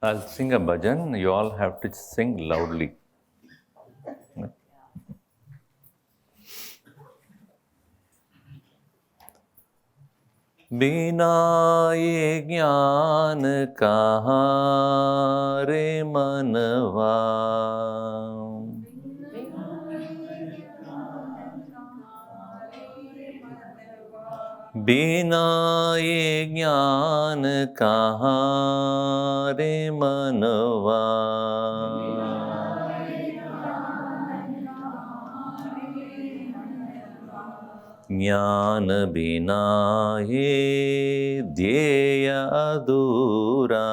I'll sing a bhajan. You all have to sing loudly. बिना ये ज्ञान कहाँ रे मनवा, बिना ये ज्ञान कहाँ रे मनवा, ज्ञान बिना ये ध्येय अधूरा,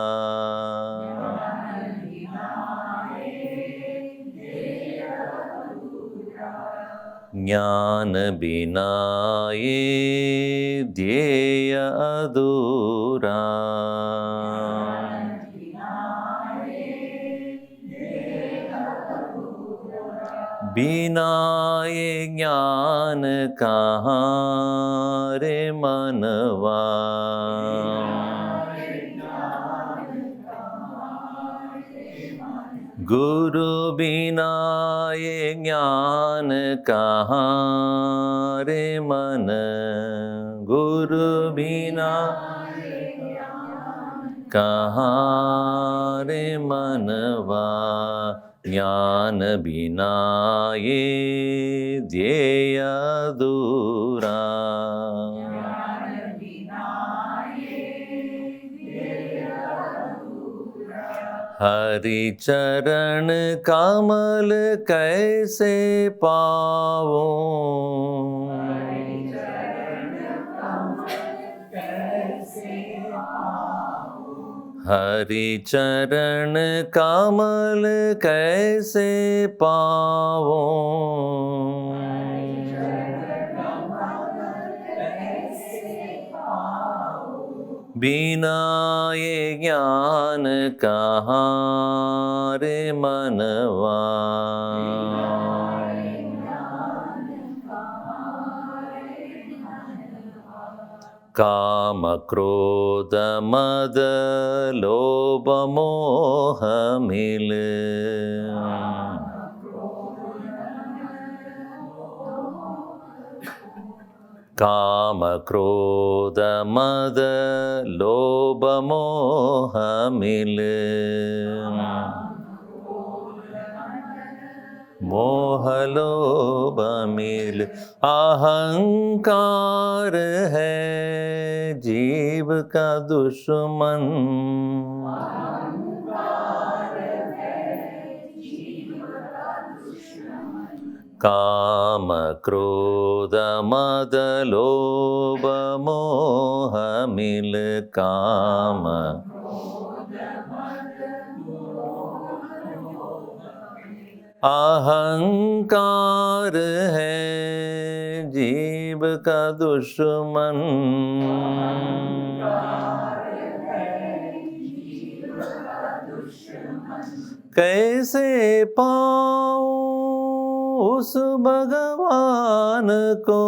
ज्ञान बिना ये ध्येय अधूरा, बिना ये ज्ञान कहाँ रे मनवा, गुरु बिना ये ज्ञान कहाँ रे मन, गुरु बिना कहाँ रे मनवा, ज्ञान बिना ये ध्येय अधूरा, हरि चरण कमल कैसे पाऊं, हरि चरण कमल कैसे पाऊं, बिना ये ज्ञान कहाँ रे मनवा, काम क्रोध मद लोभ मोह मिल, काम क्रोध मद लोभ मोह मिल, मोह लोभ मिल, अहंकार है जीव का दुश्मन, काम क्रोध मद लोभ मोह मिल, काम अहंकार है जीव का दुश्मन, कैसे पाऊं उस भगवान को,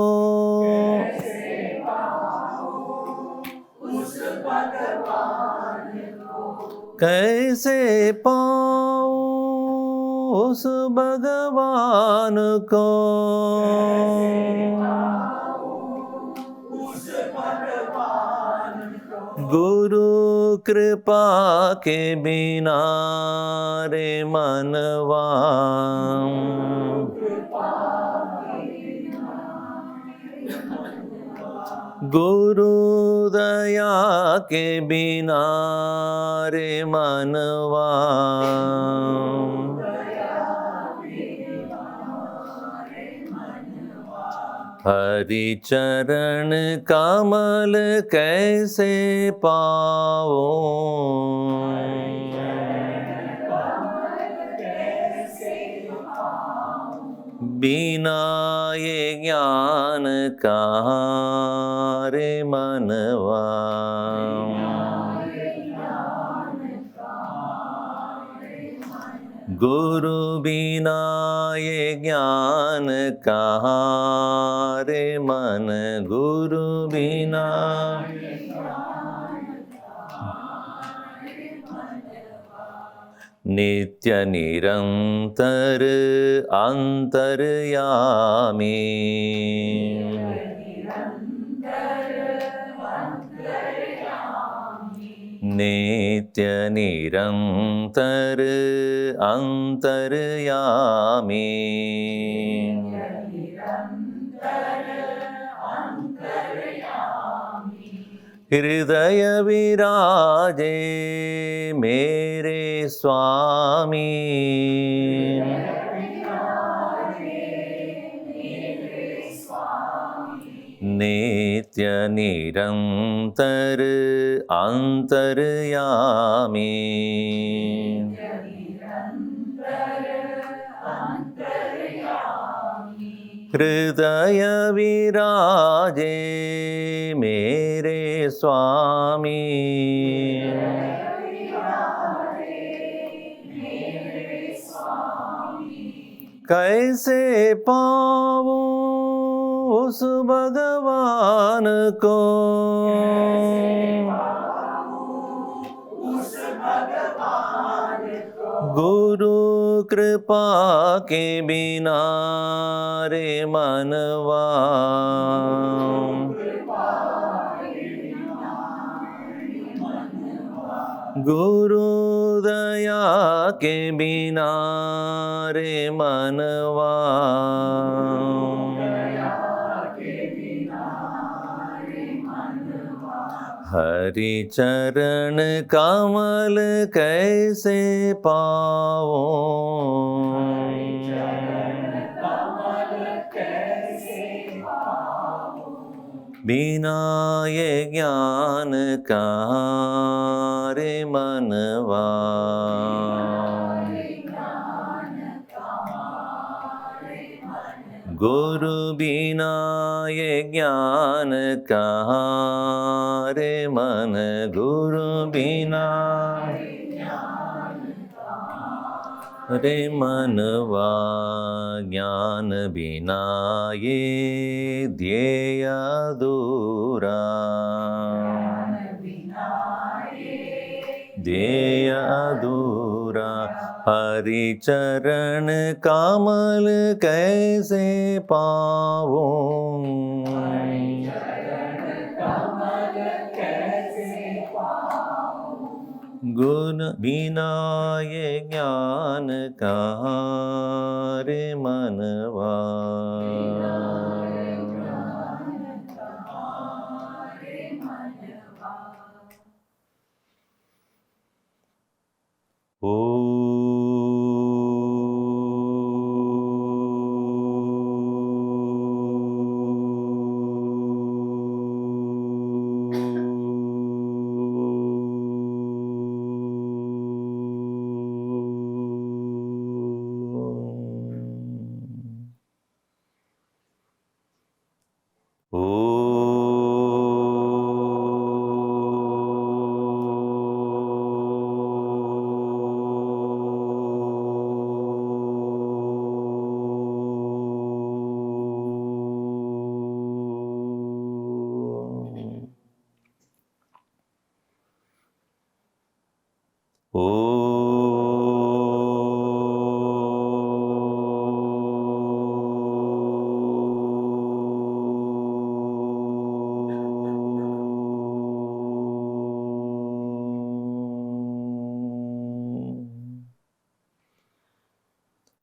कैसे पाऊं उस भगवान को, गुरु कृपा के बिना रे मनवा, गुरु दया के बिना रे मनवा, हरि चरण कमल कैसे पाऊं, बिना ये ज्ञान कहाँ रे मनवा, गुरु बिना ये ज्ञान कहाँ रे मन, गुरु बिना नित्य निरंतर अंतर्यामी नित्य निरंतर अंतर्यामी हृदय विराजे मेरे स्वामी नित्य निरंतर अंतर्यामी हृदय विराजे मेरे स्वामी कैसे पाऊं उस भगवान को गुरु कृपा के बिना रे मनवा गुरु दया के बिना रे मनवा हरि चरण कमल कैसे पाओ बिना ये ज्ञान का रे मनवा गुरु बिना ये ज्ञान कहाँ रे मन गुरु बिना रे मनवा ज्ञान बिना ये ध्येय अधूरा ध्येय अधूरा हरि चरण कमल कैसे पाऊं गुण बिना ये ज्ञान कहाँ रे मनवा ओ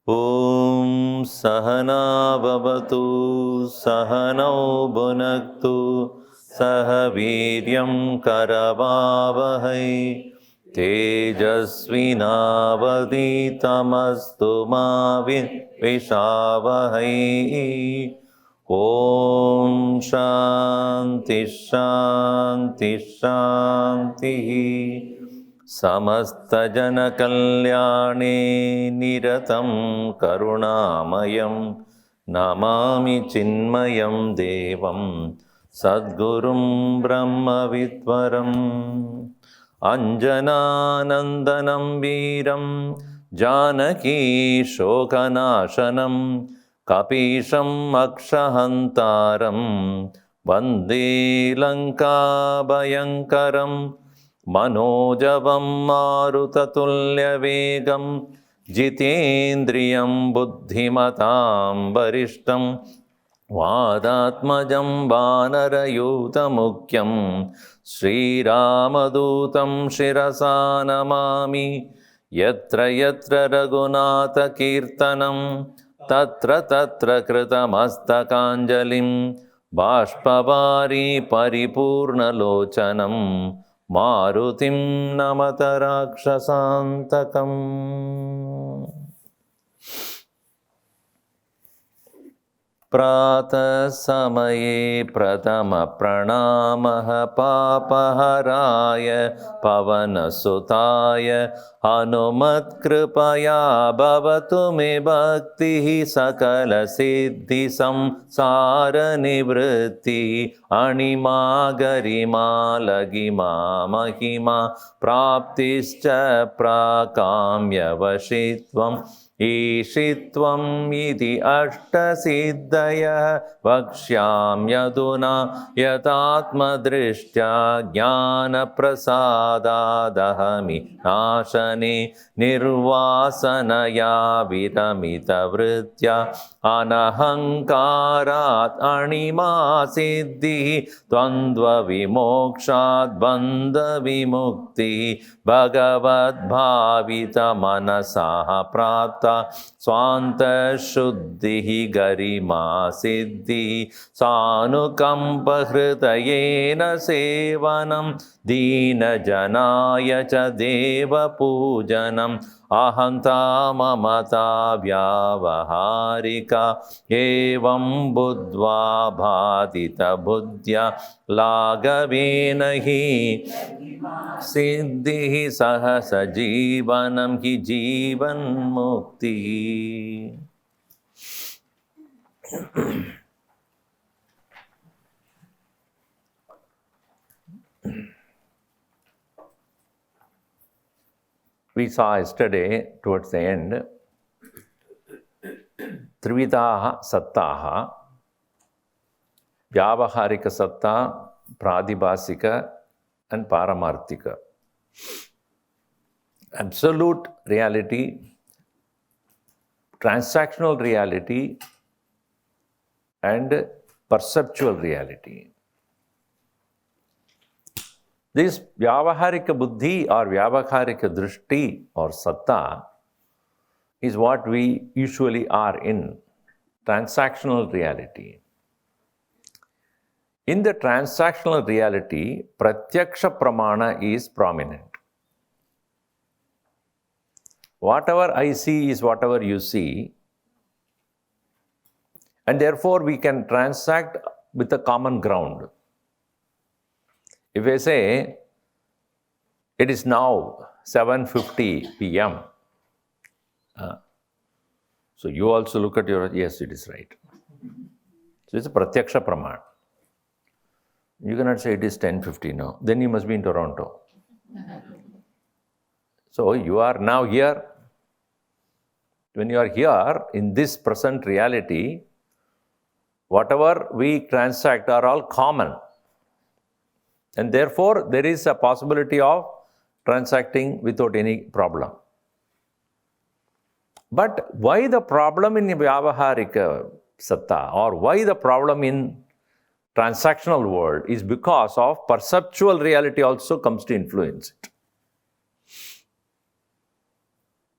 ॐ सहना भवतु सहनौ भुनक्तु सह वीर्यं करवावहै तेजस्विनावधीतमस्तु मा विद्विषावहै ॐ शान्ति शान्ति शान्तिः समस्तजनकल्याणे निरतं करुणामयं नमामि चिन्मयं देवं सद्गुरुं ब्रह्मविद्वरम् अञ्जनानन्दनं वीरं जानकी शोकनाशनं कपीशम् अक्षहन्तारं वन्दे लङ्काभयङ्करं मनोजवं मारुततुल्यवेगं जितेन्द्रियं बुद्धिमतां वरिष्ठं वादात्मजं वानरयूतमुख्यं श्रीरामदूतं शिरसा नमामि। यत्र यत्र रघुनाथकीर्तनं तत्र तत्र कृतमस्तकाञ्जलिं बाष्पवारी परिपूर्णलोचनं मारुतिं नमत राक्षसान्तकम्। प्रातः समये प्रथमप्रणामः पापहराय पवनसुताय हनुमत्कृपया भवतु मे भक्तिः सकलसिद्धिसंसारनिवृत्तिः अणिमा गरिमा लघिमा महिमा प्राप्तिश्च प्राकाम्यवशित्वम् ईशित्वम् इति अष्टसिद्धयः वक्ष्याम्यधुना यतात्मदृष्ट्या ज्ञानप्रसादादहमि नाशने निर्वासनया विरमितवृत्त्या अनहङ्कारात् अणिमा सिद्धिः द्वन्द्वविमोक्षात् बन्धविमुक्तिः भगवद्भावितमनसः प्राप्ता स्वान्तशुद्धिः गरिमा सिद्धिः सानुकम्पहृदयेन सेवनं दीनजनाय च देवपूजनम् अहंता ममता व्यावहारिका एवं बुद्ध्वा बाधितबुद्ध्या लाघवेन हि सिद्धिः सहस जीवनं हि जीवन्मुक्तिः। We saw yesterday, towards the end, Trividaha Sattaha, Vyavaharika Satta, Pradibhasika, and Paramarthika. Absolute reality, transactional reality, and perceptual reality. This Vyavaharika Buddhi or Vyavaharika Drishti or Satta is what we usually are in, transactional reality. In the transactional reality, Pratyaksha Pramana is prominent. Whatever I see is whatever you see, and therefore we can transact with a common ground. If I say, it is now 7:50 p.m. So you also look at your, yes, it is right. So it's a Pratyaksha Pramana. You cannot say it is 10:50 now. Then you must be in Toronto. So you are now here. When you are here, in this present reality, whatever we transact are all common. And therefore, there is a possibility of transacting without any problem. But why the problem in Vyavaharika Satta, or why the problem in transactional world, is because of perceptual reality also comes to influence it.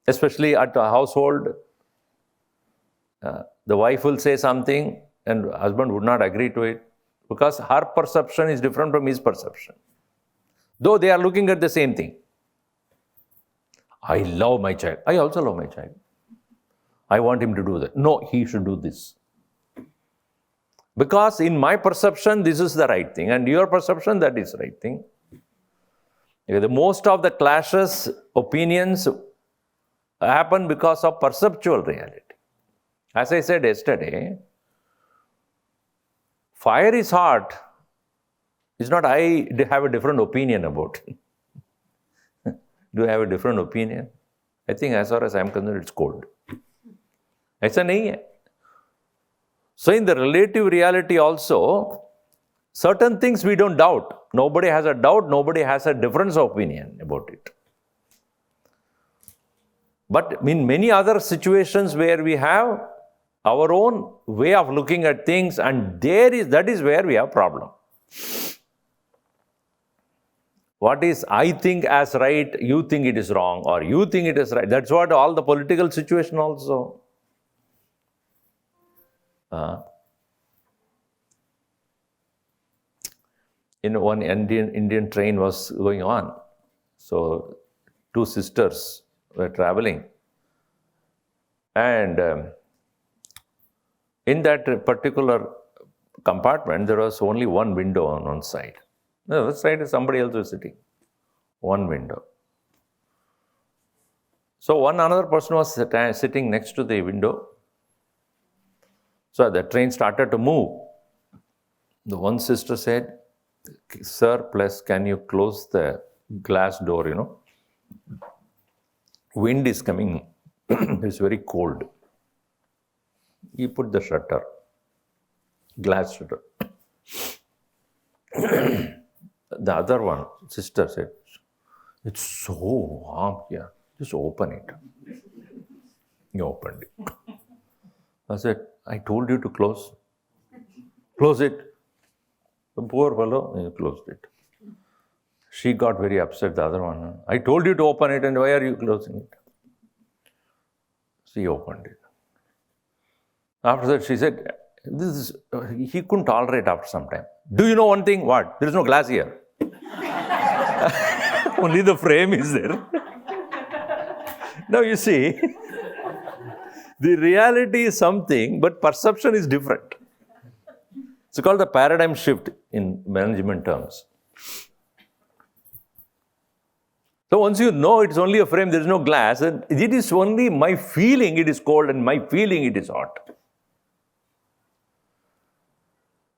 Especially at a household, the wife will say something and husband would not agree to it, because her perception is different from his perception. Though they are looking at the same thing. I love my child. I also love my child. I want him to do that. No, he should do this. Because in my perception, this is the right thing. And your perception, that is the right thing. The most of the clashes, opinions happen because of perceptual reality. As I said yesterday, fire is hot. It's not I have a different opinion about it. Do I have a different opinion? I think as far as I am concerned, it's cold. ऐसा नहीं है. So in the relative reality also, Certain things we don't doubt. Nobody has a doubt, nobody has a difference of opinion about it. But in many other situations where we have our own way of looking at things, and that is where we have problem. What is I think as right, you think it is wrong, or you think it is right. That's what all the political situation also. In one Indian train was going on. So two sisters were traveling. And in that particular compartment, there was only one window on one side. The other side is somebody else was sitting. One window. So another person was sitting next to the window. So the train started to move. The one sister said, "Sir, please can you close the glass door, Wind is coming. It's very cold." He put the shutter, glass shutter. The other one, sister said, "It's so warm here. Just open it." He opened it. I said, "I told you to close. Close it." The poor fellow, he closed it. She got very upset, the other one. "I told you to open it, and why are you closing it?" She opened it. After that, she said, he couldn't tolerate after some time. "Do you know one thing?" "What?" "There is no glass here." Only the frame is there. Now you see, the reality is something, but perception is different. It's called the paradigm shift in management terms. So once you know it's only a frame, there is no glass, and it is only my feeling it is cold and my feeling it is hot.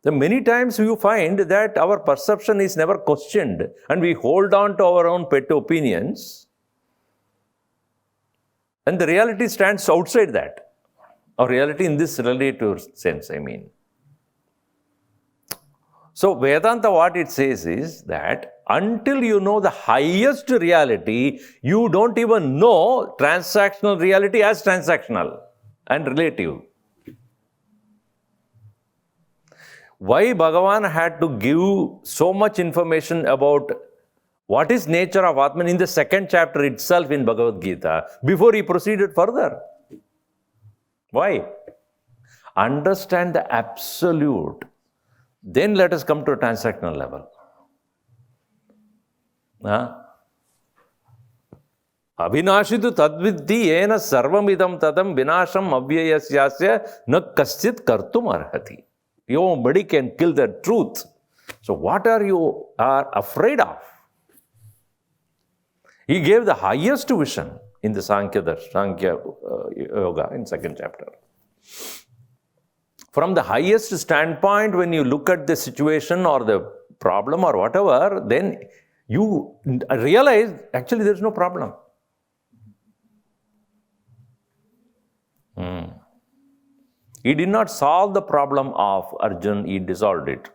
So many times you find that our perception is never questioned and we hold on to our own pet opinions, and the reality stands outside that. Or reality in this relative sense, I mean. So Vedanta, what it says is that until you know the highest reality, you don't even know transactional reality as transactional and relative. Why Bhagavan had to give so much information about what is nature of Atman in the second chapter itself in Bhagavad Gita before he proceeded further? Why? Understand the absolute. Then let us come to a transactional level. Avinashitu tadviddhi yena sarvamidam tadam vinasham avyayasyasya na kaschit kartum arhati. Nobody can kill the truth. So what are you afraid of? He gave the highest vision in the Sankhya Yoga in second chapter. From the highest standpoint, when you look at the situation or the problem or whatever, then you realize actually there is no problem. He did not solve the problem of Arjun, he dissolved it.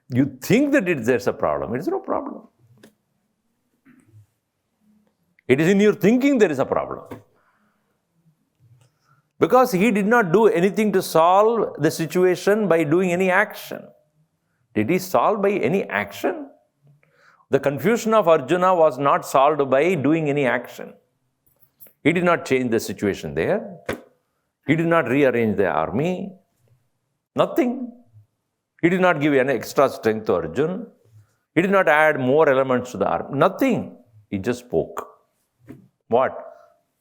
You think that there's a problem, it is no problem. It is in your thinking there is a problem. Because he did not do anything to solve the situation by doing any action. Did he solve by any action? The confusion of Arjuna was not solved by doing any action. He did not change the situation there. He did not rearrange the army. Nothing. He did not give any extra strength to Arjuna. He did not add more elements to the army. Nothing. He just spoke. What?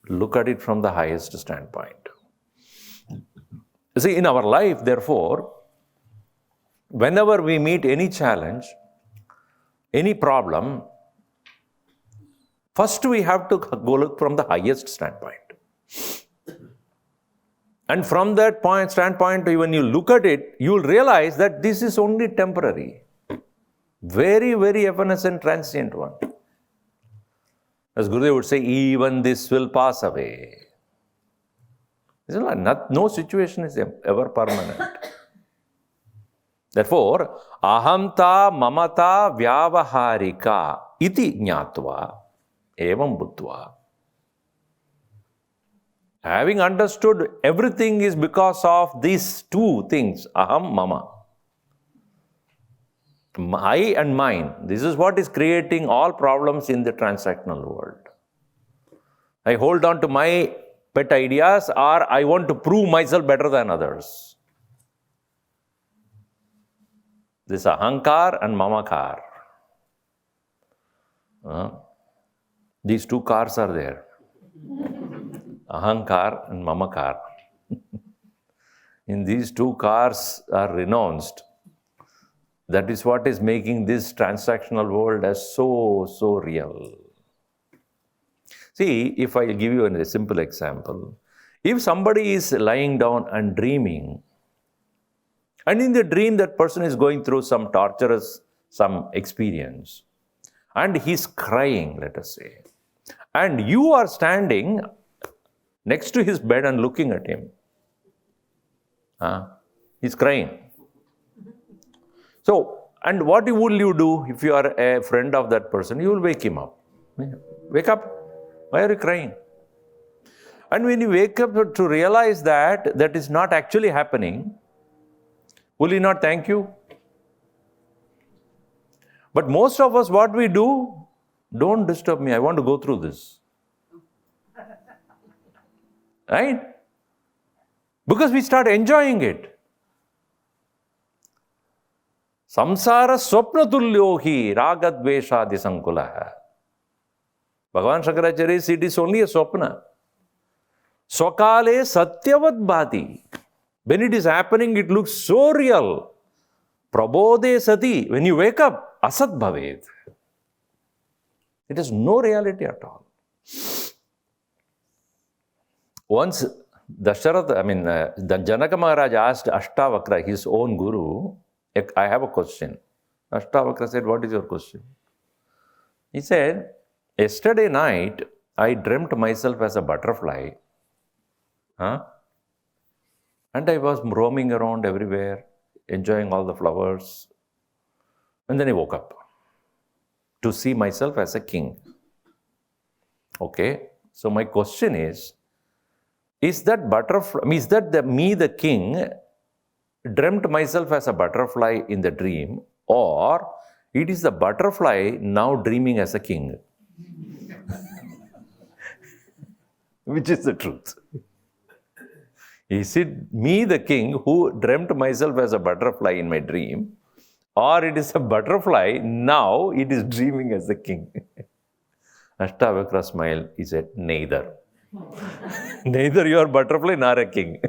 Look at it from the highest standpoint. You see, in our life, therefore, whenever we meet any challenge, any problem, first we have to go look from the highest standpoint. And from that standpoint, when you look at it, you will realize that this is only temporary. Very, very evanescent, transient one. As Gurudev would say, even this will pass away. No situation is ever permanent. Therefore, ahamta mamata vyavaharika iti jnatva evam buddhva. Having understood everything is because of these two things, aham, mama. I and mine. This is what is creating all problems in the transactional world. I hold on to my pet ideas, or I want to prove myself better than others. This ahankar and mamakar. These two cars are there. Ahankar and mamakar. In these two cars are renounced. That is what is making this transactional world as so real. See, if I give you a simple example, if somebody is lying down and dreaming, and in the dream that person is going through some torturous, some experience, and he's crying, let us say, and you are standing next to his bed and looking at him. He's crying. So, and what will you do if you are a friend of that person? You will wake him up. Wake up. Why are you crying? And when you wake up to realize that that is not actually happening, will he not thank you? But most of us, what we do, don't disturb me, I want to go through this. Right? Because we start enjoying it. Samsara swapna tulyohi ragadveshadi sankulaha. Bhagavan Shankaracharya says it is only a swapna. Swakale satyavat bhati. When it is happening, it looks so real. Prabodhe sati. When you wake up, asat bhaved. It has no reality at all. Once the Janaka Maharaj asked Ashtavakra, his own guru, I have a question. Ashtavakra said, what is your question? He said, yesterday night, I dreamt myself as a butterfly. And I was roaming around everywhere, enjoying all the flowers. And then I woke up to see myself as a king. Okay, so my question is that butterfly, is that me, the king, dreamt myself as a butterfly in the dream, or it is the butterfly now dreaming as a king? Which is the truth? Is it me, the king, who dreamt myself as a butterfly in my dream, or it is a butterfly, now it is dreaming as a king? Ashtavakra smiled. He said, neither. Neither you are butterfly nor a king.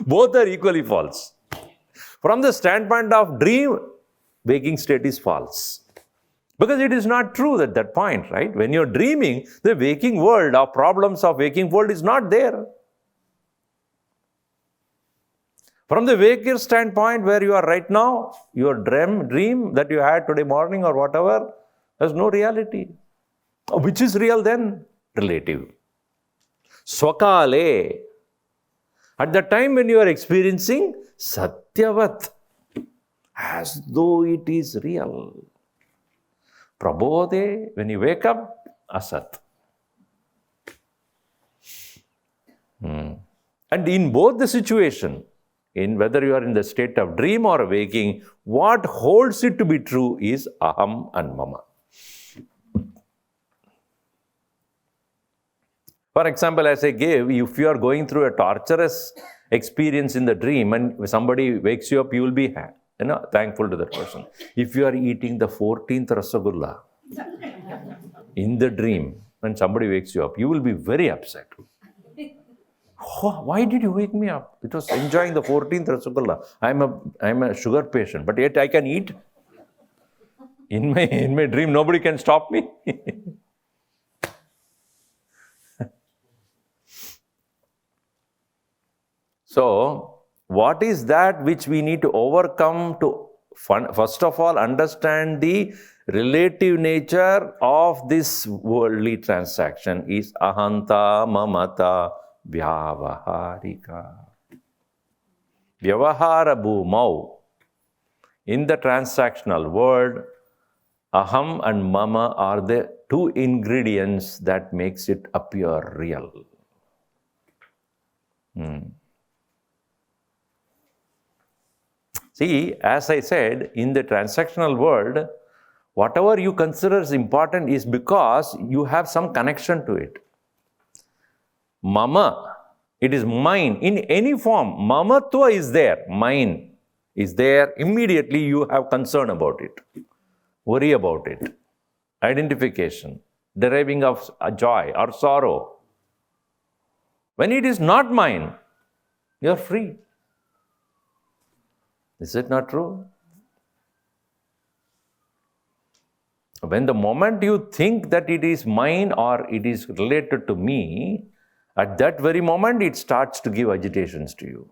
Both are equally false. From the standpoint of dream, waking state is false. Because it is not true at that point, right? When you're dreaming, the waking world or problems of waking world is not there. From the waker standpoint where you are right now, your dream that you had today morning or whatever, has no reality. Which is real then? Relative. Swakale. At the time when you are experiencing satyavat, as though it is real. Prabodhe, when you wake up, asat. And in both the situation, in whether you are in the state of dream or waking, what holds it to be true is aham and mama. For example, as I gave, if you are going through a torturous experience in the dream and somebody wakes you up, you will be thankful to that person. If you are eating the 14th Rasagulla in the dream and somebody wakes you up, you will be very upset. Oh, why did you wake me up? It was enjoying the 14th Rasagulla. I'm a sugar patient, but yet I can eat. In my dream, nobody can stop me. So, what is that which we need to overcome to, first of all, understand the relative nature of this worldly transaction is ahanta, mamata, vyavaharika. Vyavahara bhumau. In the transactional world, aham and mama are the two ingredients that makes it appear real. See, as I said, in the transactional world, whatever you consider as important is because you have some connection to it. Mama, it is mine in any form. Mamatva is there, mine is there. Immediately you have concern about it, worry about it, identification, deriving of joy or sorrow. When it is not mine, you are free. Is it not true? When the moment you think that it is mine or it is related to me, at that very moment it starts to give agitations to you.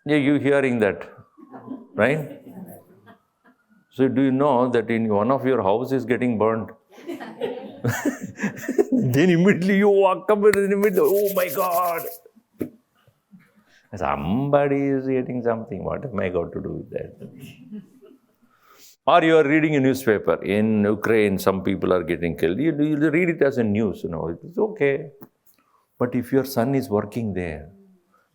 Yeah, you hearing that, right? So do you know that in one of your house is getting burned? Then immediately you walk up and immediately, oh my God! Somebody is eating something. What am I got to do with that? Or you are reading a newspaper. In Ukraine, some people are getting killed. You read it as a news, it's okay. But if your son is working there,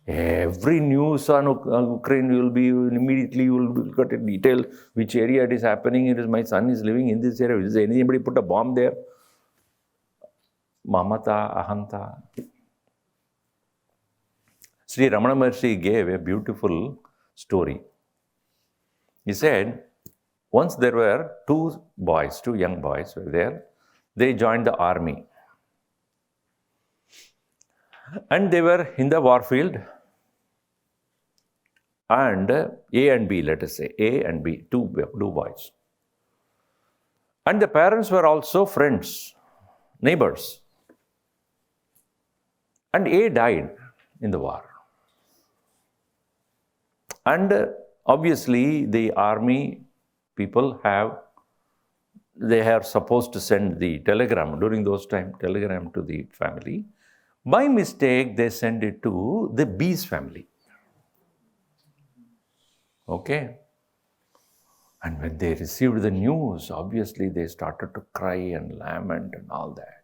every news on Ukraine will be immediately, you will get a detail which area it is happening. It is my son is living in this area. Is anybody put a bomb there? Mamata, ahanta. Sri Ramana Maharshi gave a beautiful story. He said, once there were two young boys were there. They joined the army. And they were in the warfield. And A and B, let us say, A and B, two boys. And the parents were also friends, neighbors. And A died in the war. And obviously the army people they are supposed to send the telegram, during those times, telegram to the family. By mistake, they send it to the B's family. Okay? And when they received the news, obviously they started to cry and lament and all that.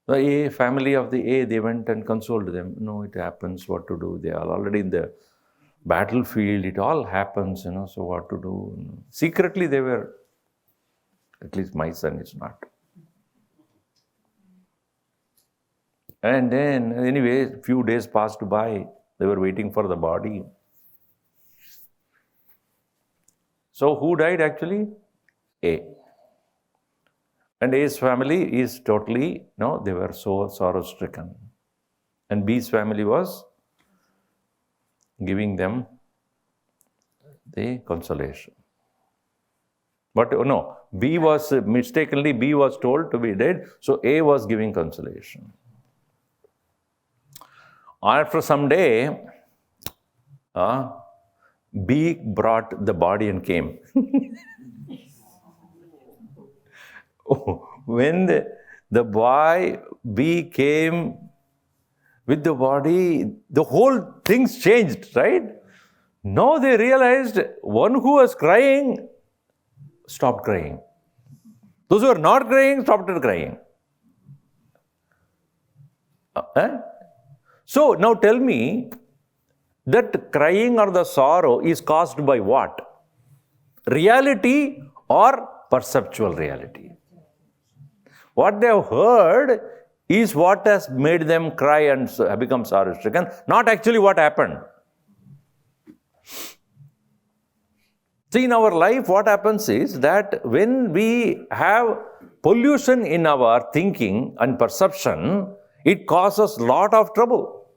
The A family of the A, they went and consoled them. No, it happens, what to do? They are already in the battlefield, it all happens, so what to do? Secretly they were, at least my son is not. And then, anyway, a few days passed by, they were waiting for the body. So who died actually? A. And A's family is totally, they were so sorrow-stricken. And B's family was giving them the consolation. But no, B was told to be dead, so A was giving consolation. After some day, B brought the body and came. When the boy B came with the body, the whole things changed, right? Now they realized one who was crying stopped crying. Those who were not crying stopped crying. So now tell me, that crying or the sorrow is caused by what? Reality or perceptual reality? What they have heard is what has made them cry and become sorrow-stricken, not actually what happened. See, in our life, what happens is that when we have pollution in our thinking and perception, it causes a lot of trouble.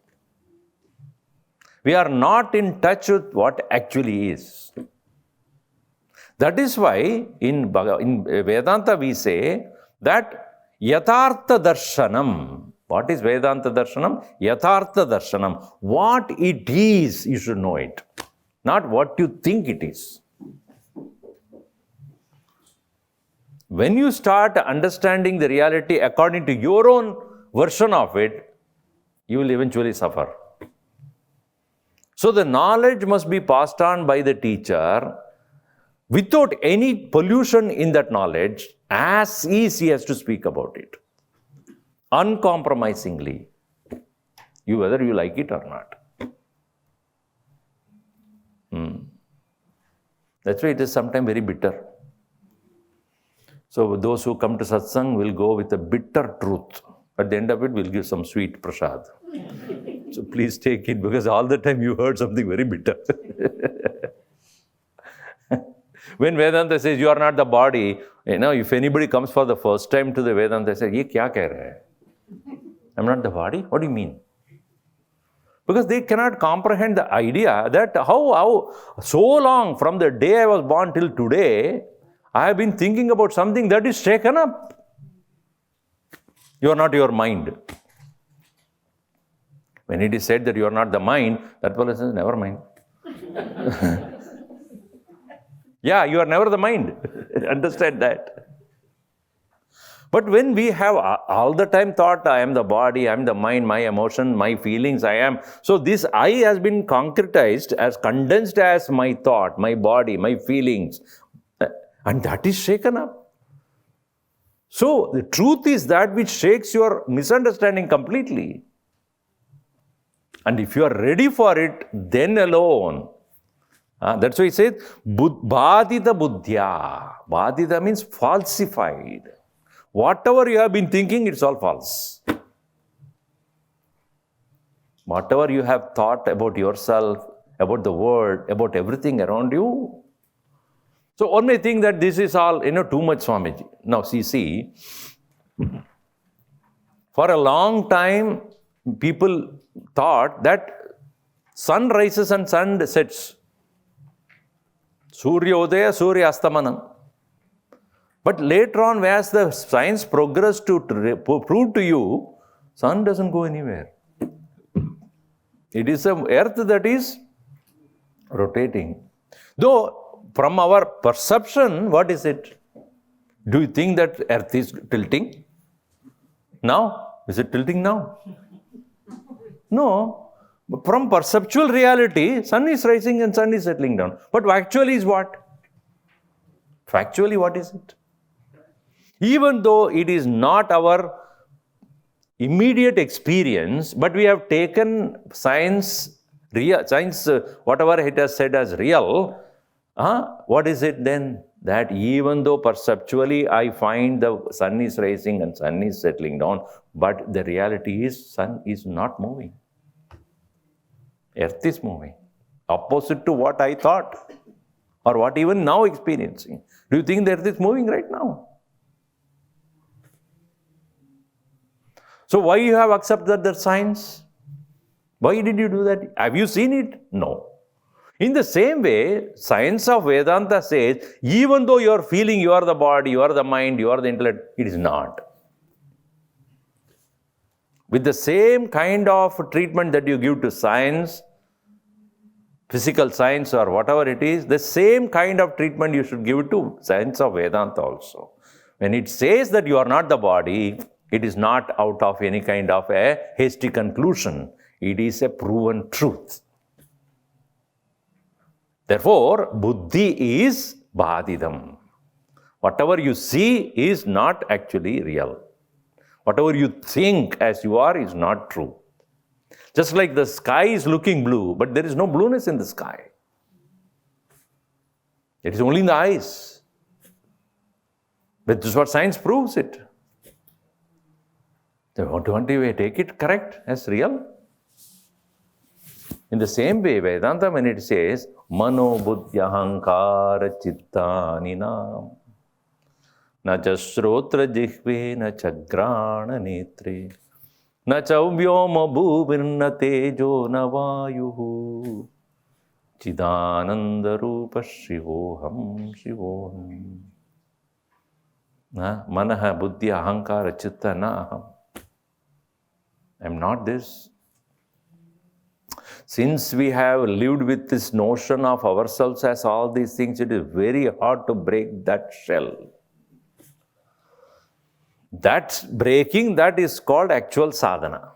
We are not in touch with what actually is. That is why in Vedanta we say that Yathartha Darshanam. What is Vedanta Darshanam? Yathartha Darshanam. What it is, you should know it. Not what you think it is. When you start understanding the reality according to your own version of it, you will eventually suffer. So the knowledge must be passed on by the teacher without any pollution in that knowledge, as easy as to speak about it, uncompromisingly, whether you like it or not. That's why it is sometimes very bitter. So those who come to satsang will go with a bitter truth. At the end of it, we'll give some sweet prasad. So please take it, because all the time you heard something very bitter. When Vedanta says you are not the body, if anybody comes for the first time to the Vedanta, they say, "Ye kya keh rahe hai? I'm not the body? What do you mean?" Because they cannot comprehend the idea that how so long, from the day I was born till today, I have been thinking about something that is shaken up. You are not your mind. When it is said that you are not the mind, that person says, never mind. Yeah, you are never the mind. Understand that. But when we have all the time thought, I am the body, I am the mind, my emotion, my feelings, I am. So this I has been concretized, as condensed as my thought, my body, my feelings. And that is shaken up. So the truth is that which shakes your misunderstanding completely. And if you are ready for it, then alone. That's why he says, Bhadita buddhya. Bhadita means falsified. Whatever you have been thinking, it's all false. Whatever you have thought about yourself, about the world, about everything around you. So one may think that this is all, too much, Swamiji. Now, see, for a long time, people thought that sun rises and sun sets. Surya Udaya, Surya Astamanam. But later on, as the science progressed to prove to you, sun doesn't go anywhere. It is an earth that is rotating. Though, from our perception, what is it? Do you think that earth is tilting? Now? Is it tilting now? No. From perceptual reality, sun is rising and sun is settling down. But actually is what? Factually, what is it? Even though it is not our immediate experience, but we have taken science, whatever it has said as real, what is it then? That even though perceptually I find the sun is rising and sun is settling down, but the reality is sun is not moving. Earth is moving. Opposite to what I thought, or what even now experiencing. Do you think the earth is moving right now? So why you have accepted that science? Why did you do that? Have you seen it? No. In the same way, science of Vedanta says, even though you are feeling you are the body, you are the mind, you are the intellect, it is not. With the same kind of treatment that you give to science, physical science or whatever it is, the same kind of treatment you should give to science of Vedanta also. When it says that you are not the body, it is not out of any kind of a hasty conclusion. It is a proven truth. Therefore, buddhi is bhadidam. Whatever you see is not actually real. Whatever you think as you are is not true. Just like the sky is looking blue, but there is no blueness in the sky. It is only in the eyes. But this is what science proves it. Don't you take it correct as real? In the same way, Vedanta, when it says, Mano buddhya hankara chittani nam, na cha shrotra jihve, na cha grana netre, na cha vyoma bhuvirna tejo na vayuhu, chidananda rupa shivoham shivoham. Manaha buddhya hankara chitta naham. I am not this. Since we have lived with this notion of ourselves as all these things, it is very hard to break that shell. That breaking, that is called actual sadhana.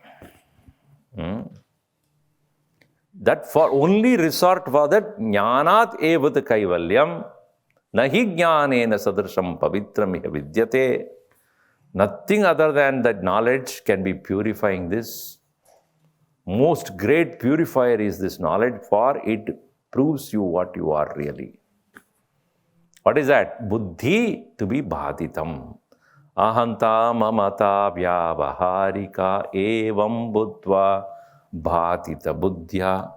That for only resort for that jnanat evat kaivalyam nahi jnanena sadrisham pavitram iha vidyate. Nothing other than that knowledge can be purifying this. Most great purifier is this knowledge, for it proves you what you are really. What is that? Buddhi to be bhaditam. Ahanta mamata vyavaharika evam buddhva bhatita buddhya.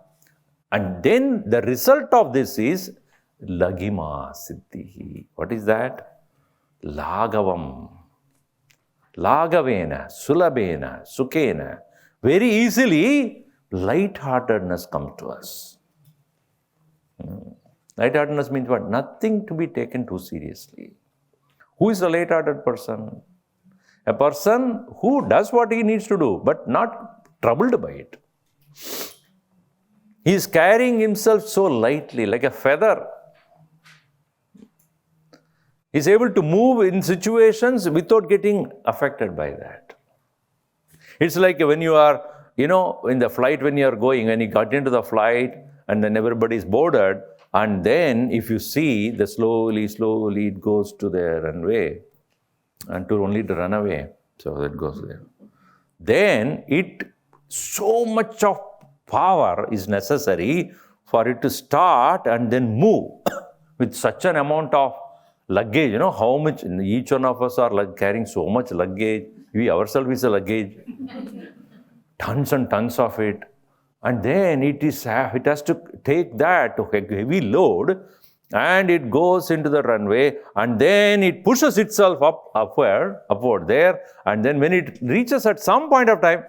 And then the result of this is laghima siddhi. What is that? Laghavam. Laghavena, sulabhena, sukhena. Very easily, lightheartedness comes to us. Lightheartedness means what? Nothing to be taken too seriously. Who is a lighthearted person? A person who does what he needs to do, but not troubled by it. He is carrying himself so lightly, like a feather. He is able to move in situations without getting affected by that. It's like when you are, in the flight when you are going, when you got into the flight and then everybody is boarded, and then if you see the slowly it goes to the runway and only to run away. So that goes there. Then so much of power is necessary for it to start and then move with such an amount of luggage. How much each one of us are carrying so much luggage. We ourselves is a luggage. Tons and tons of it. And then it has to take that heavy load and it goes into the runway and then it pushes itself upward there, and then when it reaches at some point of time,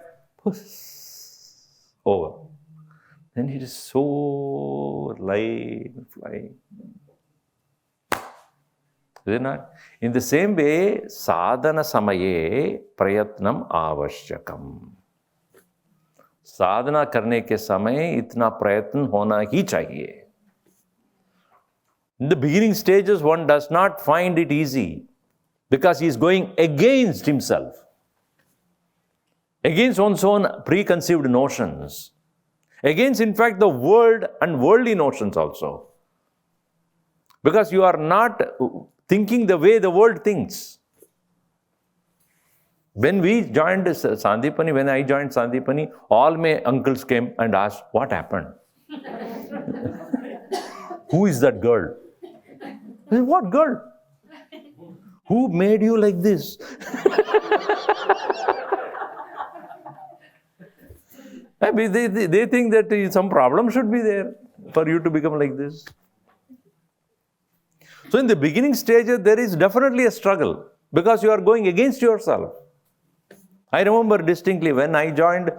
over. Then it is so light flying. Is it not? In the same way, sadhana samaye prayatnam avashyakam. साधना करने के समय इतना प्रयत्न होना ही चाहिए. In the beginning stages, one does not find it easy because he is going against himself, against one's own preconceived notions, against, in fact, the world and worldly notions also. Because you are not thinking the way the world thinks. When I joined Sandipani, all my uncles came and asked, what happened? Who is that girl? I said, what girl? Who made you like this? I mean, they think that some problem should be there for you to become like this. So in the beginning stages, there is definitely a struggle because you are going against yourself. I remember distinctly when I joined,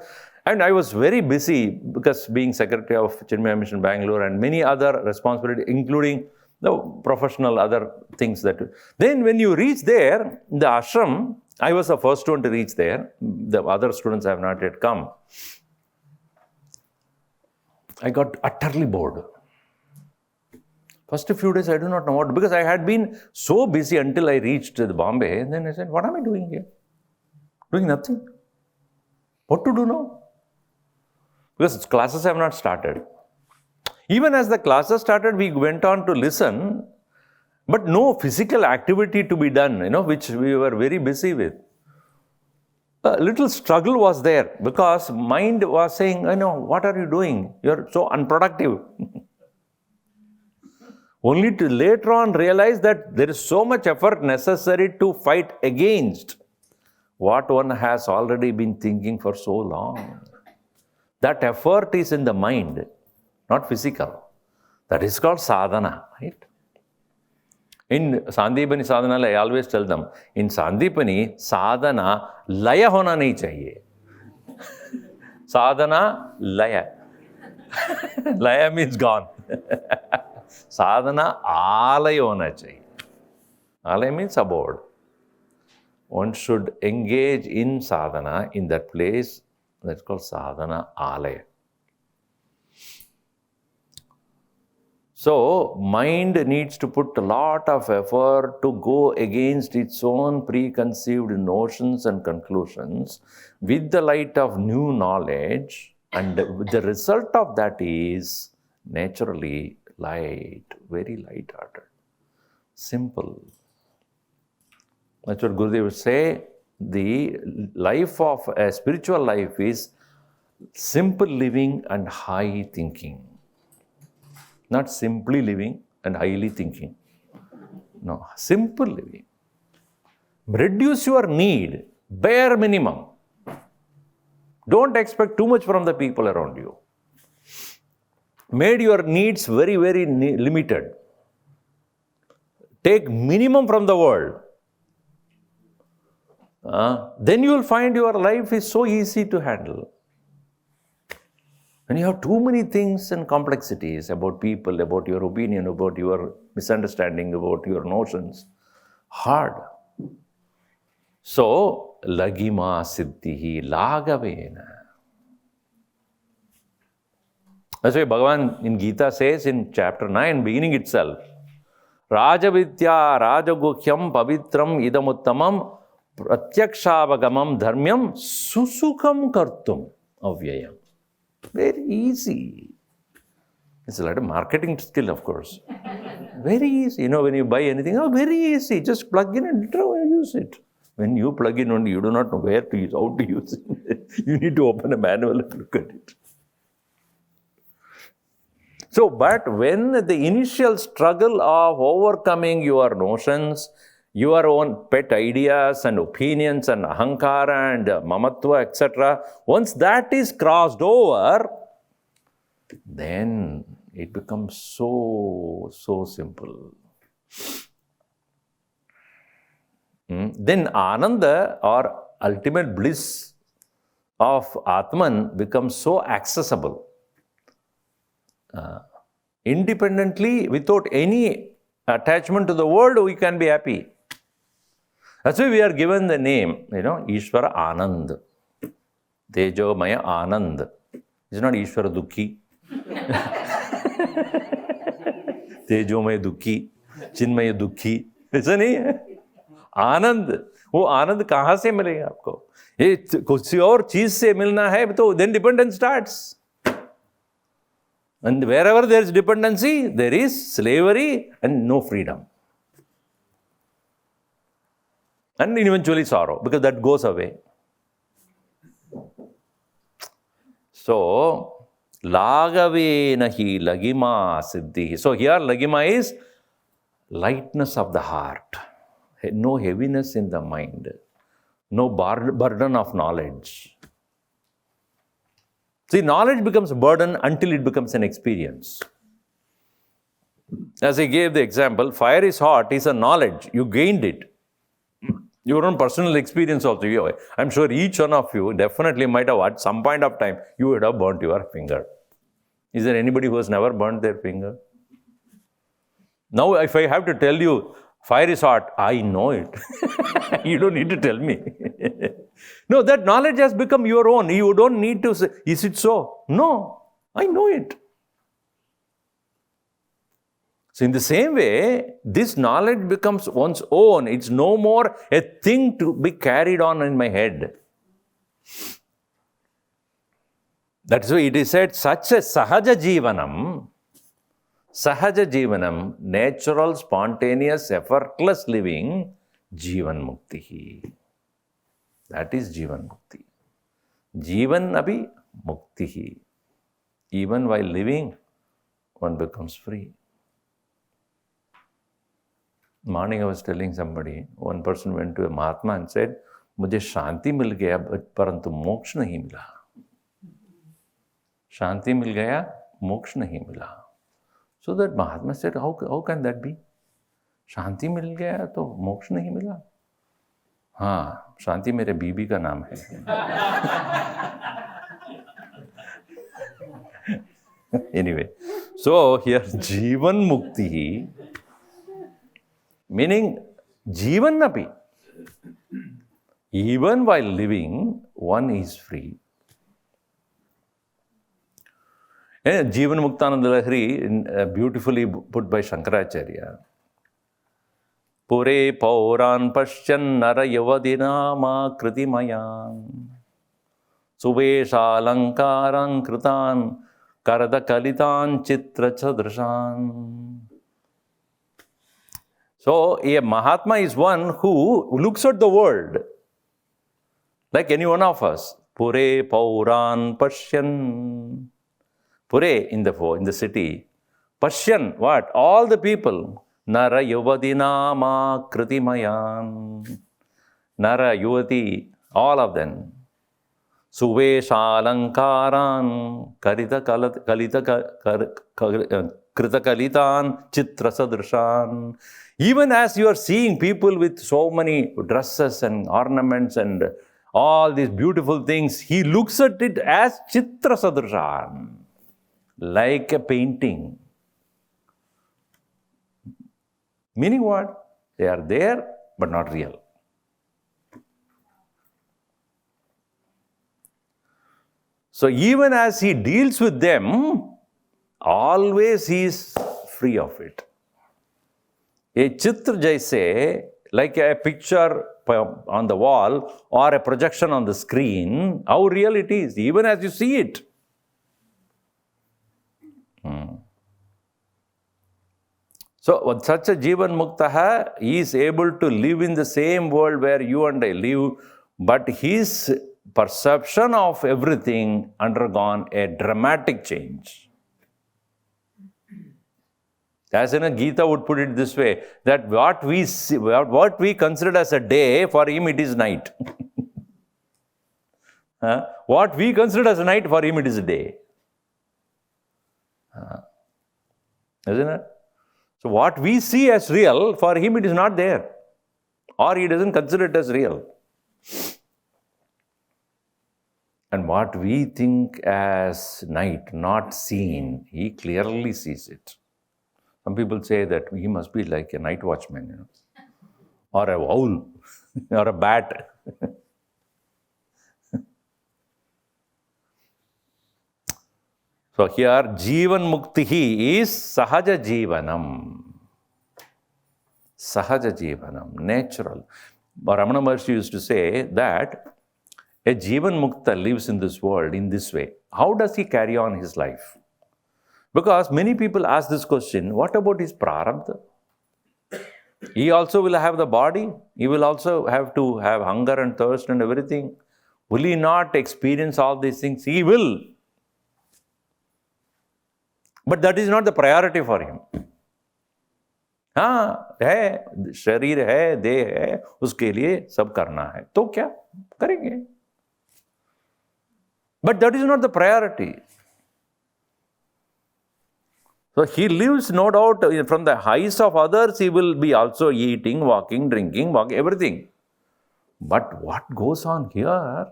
and I was very busy because being secretary of Chinmaya Mission Bangalore and many other responsibilities, including the professional other things that. Then when you reach there, the ashram, I was the first one to reach there. The other students have not yet come. I got utterly bored. First few days I do not know what, because I had been so busy until I reached Bombay. And then I said, what am I doing here? Doing nothing. What to do now? Because classes have not started. Even as the classes started, we went on to listen, but no physical activity to be done, which we were very busy with. A little struggle was there because mind was saying, what are you doing? You're so unproductive. Only to later on realize that there is so much effort necessary to fight against what one has already been thinking for so long. That effort is in the mind, not physical. That is called sadhana, right? In Sandipani sadhana, I always tell them, in Sandipani, sadhana, laya hona nahi chahiye. Sadhana, laya. Laya means gone. Sadhana, alaya hona chahiye. Alaya means abode. One should engage in sadhana in that place that's called sadhana alaya. So, mind needs to put a lot of effort to go against its own preconceived notions and conclusions with the light of new knowledge, and the result of that is naturally light, very light-hearted, simple. That's what Gurudev would say. The life of a spiritual life is simple living and high thinking. Not simply living and highly thinking. No, simple living. Reduce your need, bare minimum. Don't expect too much from the people around you. Made your needs very, very limited. Take minimum from the world. Then you will find your life is so easy to handle. When you have too many things and complexities about people, about your opinion, about your misunderstanding, about your notions, hard. So, laghima siddhi lagavena. That's why Bhagavan in Gita says in chapter 9, beginning itself, Rajavidya rajaguhyam pavitram idamuttamam pratyakshaavagamam dharmyam susukham kartum avyayam. Very easy. It's like a marketing skill, of course. Very easy. You know, when you buy anything, very easy. Just plug in and use it. When you plug in only, you do not know where to use, how to use it. You need to open a manual and look at it. So, but when the initial struggle of overcoming your notions, your own pet ideas and opinions and ahankara and mamatva, etc., once that is crossed over, then it becomes so simple. Then Ananda, or ultimate bliss of Atman, becomes so accessible. Independently, without any attachment to the world, we can be happy. That's why we are given the name, Ishwara Anand. Tejomaya Anand. It's not Ishwara Dukhi. Tejomaya Dukhi. Chinmaya Dukhi. ऐसा नहीं है. आनंद. वो आनंद कहाँ से मिलेगा आपको? ये किसी और चीज से मिलना है तो then dependence starts. And wherever there is dependency, there is slavery and no freedom. And eventually sorrow, because that goes away. So, lagavena hi laghima siddhi. So here laghima is lightness of the heart. No heaviness in the mind. No burden of knowledge. See, knowledge becomes a burden until it becomes an experience. As I gave the example, fire is hot is a knowledge. You gained it. Your own personal experience also. I'm sure each one of you definitely might have at some point of time, you would have burnt your finger. Is there anybody who has never burnt their finger? Now, if I have to tell you, fire is hot, I know it. You don't need to tell me. No, that knowledge has become your own. You don't need to say, is it so? No, I know it. So in the same way, this knowledge becomes one's own. It's no more a thing to be carried on in my head. That's why it is said, such a sahaja jivanam, natural, spontaneous, effortless living, jivan mukti. That is jivan mukti. Jivan abhi mukti. Even while living, one becomes free. Morning I was telling somebody, one person went to a Mahatma and said, मुझे शांति मिल गया परंतु मोक्ष नहीं मिला. शांति मिल गया, मोक्ष नहीं मिला. So that Mahatma said, how can that be? शांति मिल गया तो मोक्ष नहीं मिला. हाँ, शांति मेरे बीबी का नाम है. Anyway, so here Jivan Mukti, meaning Jivan api. Even while living, one is free. Jivan Muktananda Lahiri, beautifully put by Shankaracharya. Pure pauran paschyan nara yavadinama kritimayan. Subesha alankaran kritan karada kalitan chitra chadrishan. So, a Mahatma is one who looks at the world like any one of us. Pure pauran paschyan. Pure in the city. Paschyan, what? All the people. Nara yuvadinama kritimayan. Nara yuvati, all of them. Suvesha alankaran karita krita kalitan chitra sadrishan. Even as you are seeing people with so many dresses and ornaments and all these beautiful things, he looks at it as chitra sadrishan, like a painting. Meaning what? They are there, but not real. So even as he deals with them, always he is free of it. A chitra jaise, like a picture on the wall or a projection on the screen, how real it is, even as you see it. So, such a Jivan Muktaha is able to live in the same world where you and I live, but his perception of everything undergone a dramatic change. As in a Gita would put it this way, that what we consider as a day, for him it is night. What we consider as a night, for him it is a day. Isn't it? So what we see as real, for him it is not there. Or he doesn't consider it as real. And what we think as night, not seen, he clearly sees it. Some people say that he must be like a night watchman, or a owl, or a bat. So here, Jivan Muktihi is Sahaja Jivanam. Sahaja Jivanam, natural. But Ramana Maharshi used to say that a Jivan Mukta lives in this world in this way. How does he carry on his life? Because many people ask this question, what about his prarabdha? He also will have the body. He will also have to have hunger and thirst and everything. Will he not experience all these things? He will. But that is not the priority for him. हाँ है, शरीर है, देह है, उसके लिए सब करना है, तो क्या करेंगे? But that is not the priority. So he lives, no doubt, from the highest of others, he will be also eating, walking, drinking, everything. But what goes on here?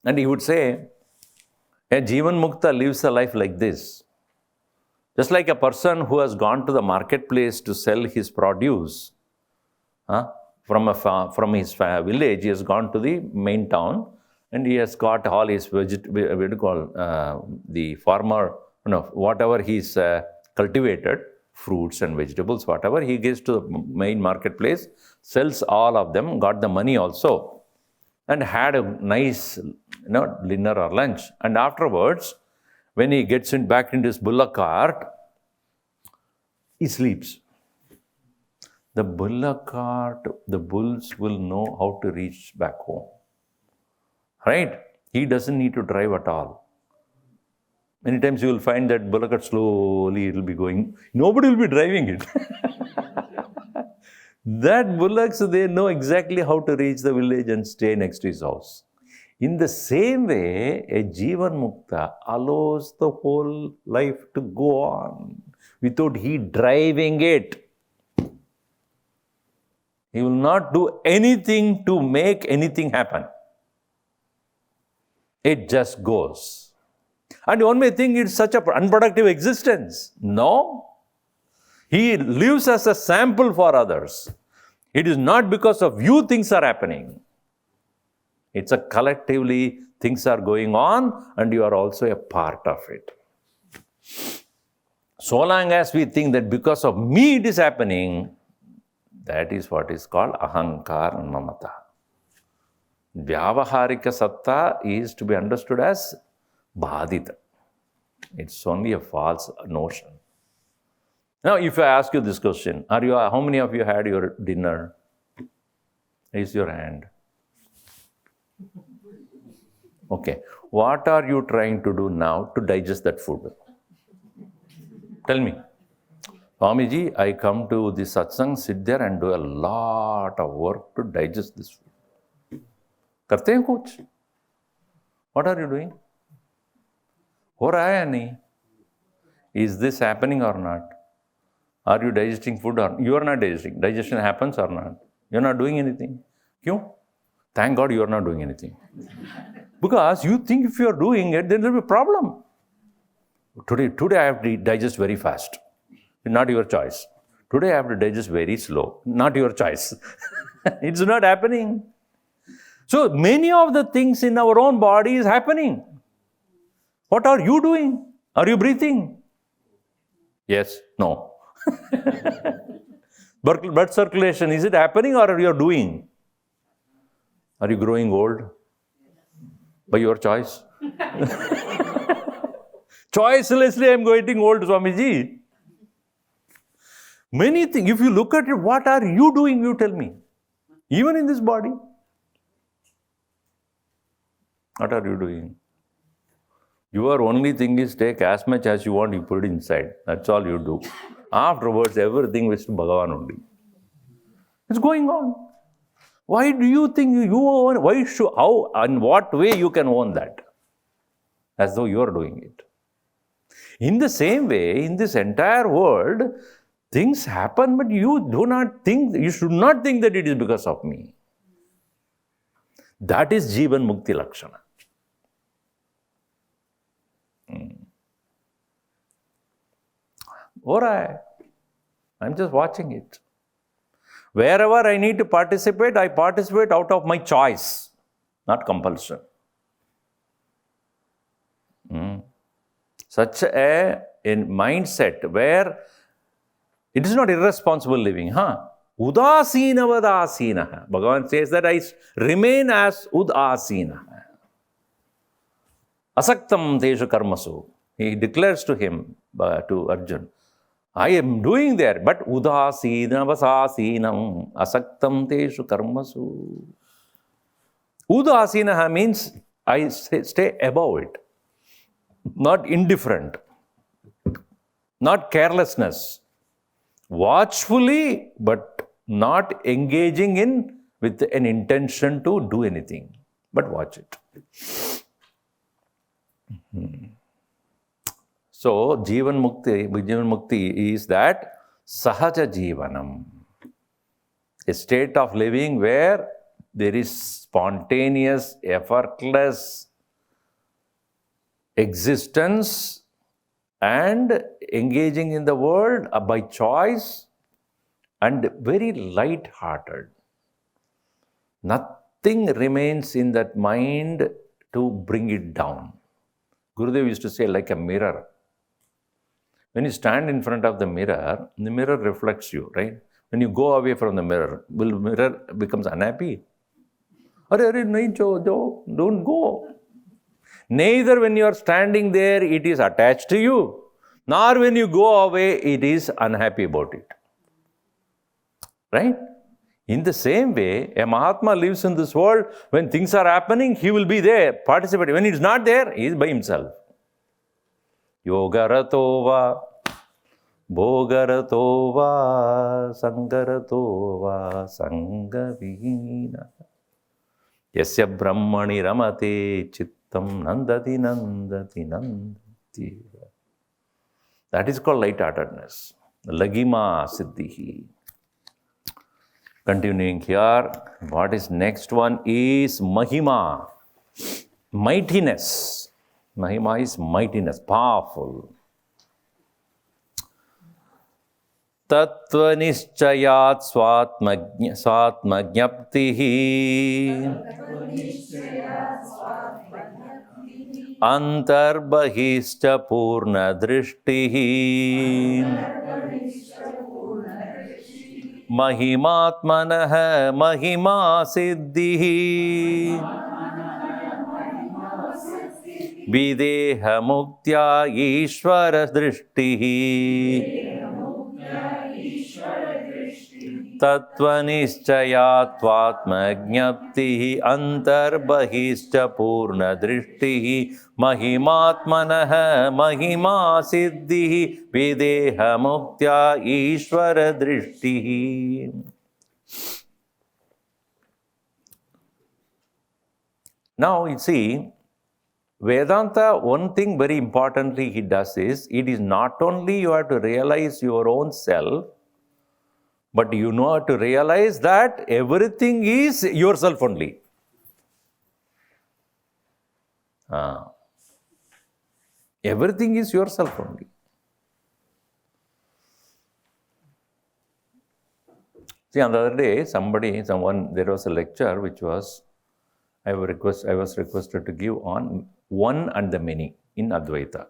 And he would say, a Jivan Mukta lives a life like this. Just like a person who has gone to the marketplace to sell his produce, from his village, he has gone to the main town and he has got all his the farmer, whatever he's cultivated, fruits and vegetables, whatever, he gets to the main marketplace, sells all of them, got the money also, and had a nice dinner or lunch. And afterwards, when he gets back into his bullock cart, he sleeps. The bullock cart, the bulls will know how to reach back home. Right? He doesn't need to drive at all. Many times you will find that bullock cart slowly, it will be going. Nobody will be driving it. That bullocks, they know exactly how to reach the village and stay next to his house. In the same way, a Jivan Mukta allows the whole life to go on without he driving it. He will not do anything to make anything happen. It just goes. And one may think it's such an unproductive existence. No. He lives as a sample for others. It is not because of you things are happening. It's a collectively things are going on and you are also a part of it. So long as we think that because of me it is happening, that is what is called ahankar and mamata. Vyavaharika satta is to be understood as badita. It's only a false notion. Now, if I ask you this question, how many of you had your dinner? Raise your hand. Okay. What are you trying to do now to digest that food? Tell me. Swamiji, I come to the satsang, sit there and do a lot of work to digest this food. करते हैं कुछ? What are you doing? हो रहा है या नहीं? Is this happening or not? Are you digesting food or you are not digesting? Digestion happens or not? You are not doing anything. क्यों? Thank God you are not doing anything. Because you think if you are doing it, then there will be a problem. Today I have to digest very fast. Not your choice. Today I have to digest very slow. Not your choice. It's not happening. So many of the things in our own body is happening. What are you doing? Are you breathing? Yes, no. Blood circulation, is it happening or are you doing? Are you growing old? By your choice? Choicelessly I am getting old, Swamiji. Many things, if you look at it, what are you doing, you tell me? Even in this body. What are you doing? Your only thing is take as much as you want, you put it inside. That's all you do. Afterwards, everything is to Bhagavan only. It's going on. Why do you think you own? How and what way you can own that? As though you are doing it. In the same way, in this entire world, things happen, but you should not think that it is because of me. That is Jivan Mukti Lakshana. Alright, I'm just watching it. Wherever I need to participate, I participate out of my choice, not compulsion. Such a mindset where it is not irresponsible living. Udasina vadasina. Bhagavan says that I remain as udasina. Asaktam teshu karmasu. He declares to him, to Arjuna, I am doing there, but udasina vasasinam asaktam teshu karmasu. Udasina means I stay above it. Not indifferent, not carelessness, watchfully, but not engaging with an intention to do anything, but watch it. So, Jivan Mukti is that Sahaja Jivanam, a state of living where there is spontaneous, effortless existence and engaging in the world by choice and very light-hearted. Nothing remains in that mind to bring it down. Gurudev used to say, like a mirror. When you stand in front of the mirror reflects you, right? When you go away from the mirror becomes unhappy? Don't go. Neither when you are standing there, it is attached to you, nor when you go away, it is unhappy about it. Right? In the same way, a Mahatma lives in this world. When things are happening, he will be there, participating. When he is not there, he is by himself. Yogarato va, bhogarato va, sangarato va, sangavihina. Yasya brahmani ramate chittam nandati nandati nandati. That is called lightheartedness. Laghima siddhi. Continuing here, what is next one is mahima. Mightiness. Mahima is mightiness, powerful. Tattva nischayat swatmajnaptihi. Antarbahishcha purna drishtihi mahimatmanah mahima siddhi videha muktya ishvara drishtihi तत्त्वनिश्चयात्वात्मज्ञप्तिः अन्तर्बहिश्च पूर्णदृष्टिः महिमात्मनः महिमा सिद्धिः विदेहमुक्त्या ईश्वरदृष्टिः. Now you see, Vedanta, one thing very importantly he does is, it is not only you have to realize your own self, but you know how to realize that everything is yourself only. Everything is yourself only. See, on the other day, there was a lecture which was, I was requested to give on one and the many in Advaita.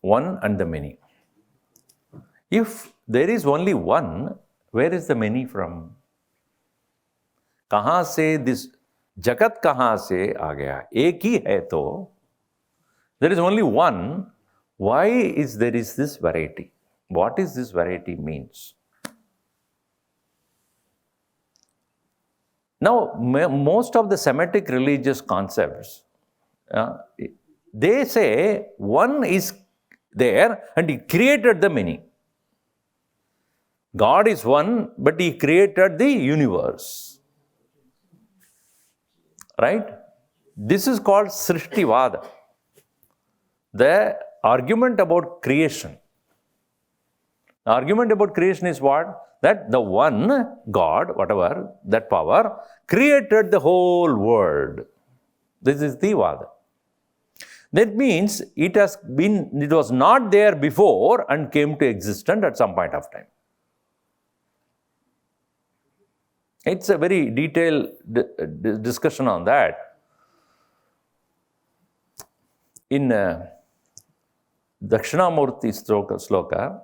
One and the many. If there is only one, where is the many from? कहाँ से this जगत कहाँ से आ गया? एक ही है तो. There is only one. Why is there is this variety? What is this variety means? Now, most of the Semitic religious concepts, they say one is there and he created the many. God is one, but he created the universe. Right? This is called Srishtivada. The argument about creation. The argument about creation is what? That the one God, whatever, that power, created the whole world. This is the Vada. That means it was not there before and came to existence at some point of time. It's a very detailed discussion on that. In Dakshinamurti sloka,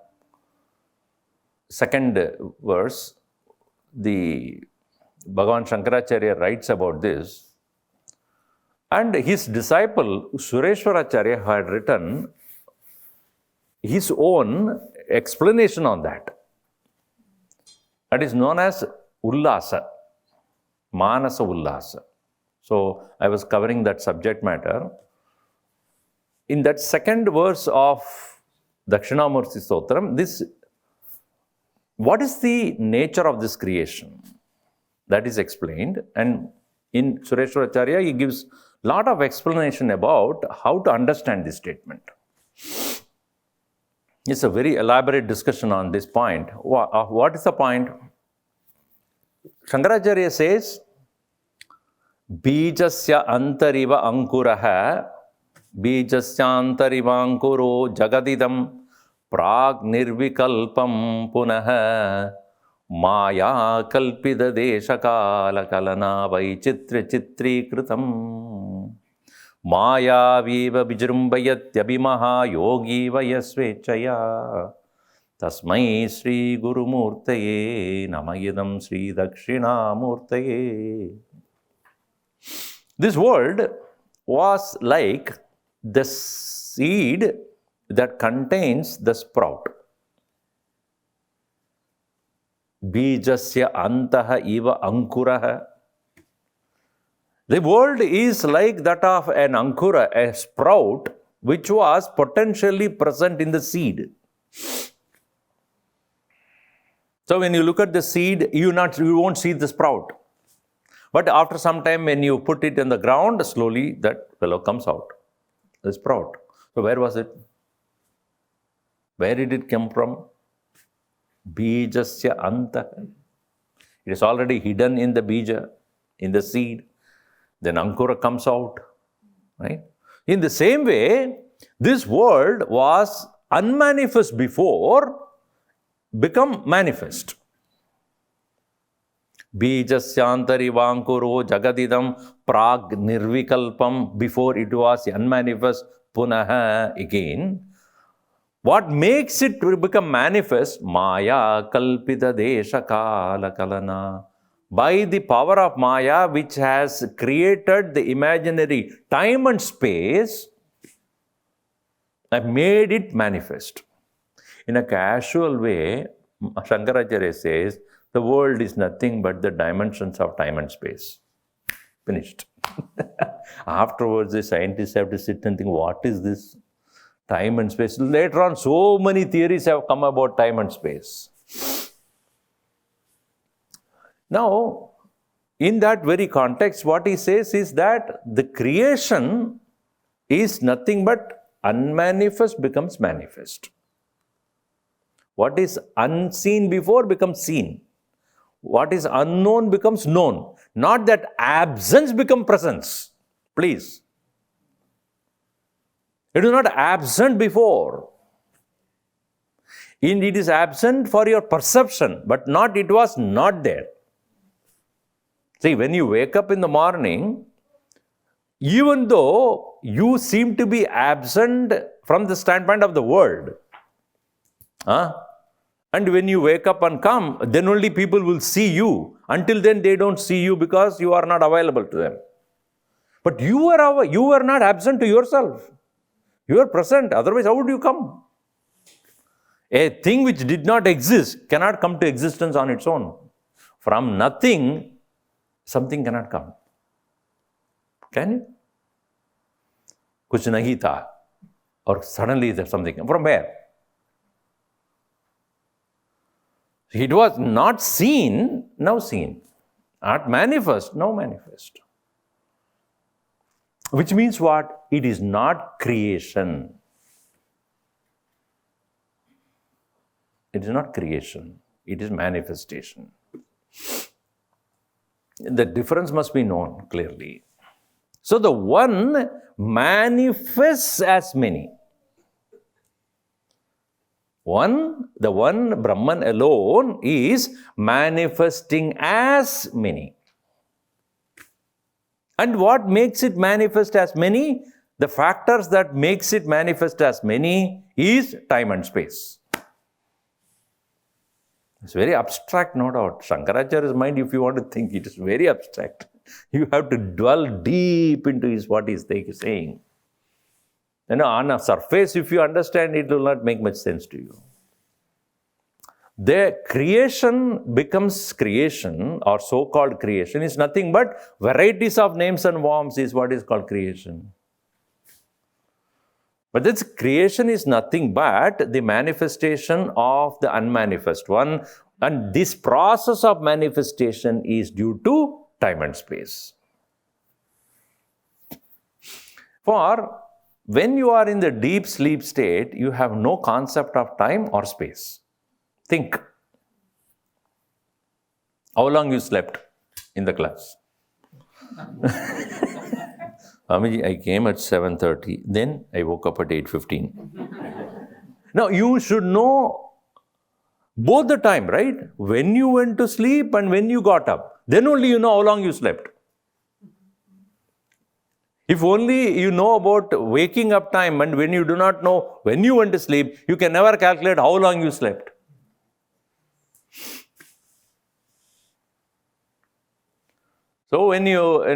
second verse, the Bhagavan Shankaracharya writes about this, and his disciple Sureshwaracharya had written his own explanation on that. That is known as Ullasa, Manasa Ullasa. So I was covering that subject matter. In that second verse of Dakshinamurti Stotram, what is the nature of this creation? That is explained. And in Sureshwaracharya, he gives a lot of explanation about how to understand this statement. It's a very elaborate discussion on this point. What is the point? Shankaracharya says, Bijasya antariva ankuraha, Bijasya antariva ankuro jagadidam, Prag nirvikalpam punaha, Maya kalpida deshakala kalana vaichitra chitri kritam, Maya viva bijrumbayatyabimaha yogi vayasvechaya, Tasmai Sri Guru Murtaye Namayidam Sri Dakshinamurtaye. This world was like the seed that contains the sprout. Bijasya antaha iva ankuraha. The world is like that of an ankura, a sprout, which was potentially present in the seed. So when you look at the seed, you won't see the sprout. But after some time, when you put it in the ground, slowly that fellow comes out, the sprout. So where was it? Where did it come from? Bijasya anta. It is already hidden in the bija, in the seed. Then ankura comes out. Right? In the same way, this world was unmanifest before, become manifest. Bijasyantari vankuro jagadidam prag nirvikalpam. Before it was unmanifest, punaha again. What makes it become manifest? Maya kalpita desha kala kalana. By the power of Maya, which has created the imaginary time and space, I made it manifest. In a casual way, Shankaracharya says, the world is nothing but the dimensions of time and space. Finished. Afterwards, the scientists have to sit and think, what is this? Time and space. Later on, so many theories have come about time and space. Now, in that very context, what he says is that the creation is nothing but unmanifest becomes manifest. What is unseen before becomes seen. What is unknown becomes known. Not that absence becomes presence. Please. It is not absent before. It is absent for your perception, but not it was not there. See, when you wake up in the morning, even though you seem to be absent from the standpoint of the world, and when you wake up and come, then only people will see you. Until then, they don't see you because you are not available to them. But you are not absent to yourself. You are present. Otherwise, how would you come? A thing which did not exist cannot come to existence on its own. From nothing, something cannot come. Can you? Kuch nahi tha. Or suddenly there's something. From where? It was not seen, now seen. Not manifest, now manifest. Which means what? It is not creation. It is not creation. It is manifestation. The difference must be known clearly. So the one manifests as many. The one Brahman alone is manifesting as many. And what makes it manifest as many? The factors that makes it manifest as many is time and space. It's very abstract, no doubt. Shankaracharya's mind, if you want to think, it is very abstract. You have to dwell deep into what he's saying. On a surface, if you understand, it will not make much sense to you. The creation becomes creation, or so-called creation, is nothing but varieties of names and forms is what is called creation. But this creation is nothing but the manifestation of the unmanifest one, and this process of manifestation is due to time and space. For when you are in the deep sleep state, you have no concept of time or space. Think. How long you slept in the class? Swamiji, I came at 7:30. Then I woke up at 8:15. Now, you should know both the time, right? When you went to sleep and when you got up. Then only you know how long you slept. If only you know about waking up time and when you do not know when you went to sleep, you can never calculate how long you slept. So when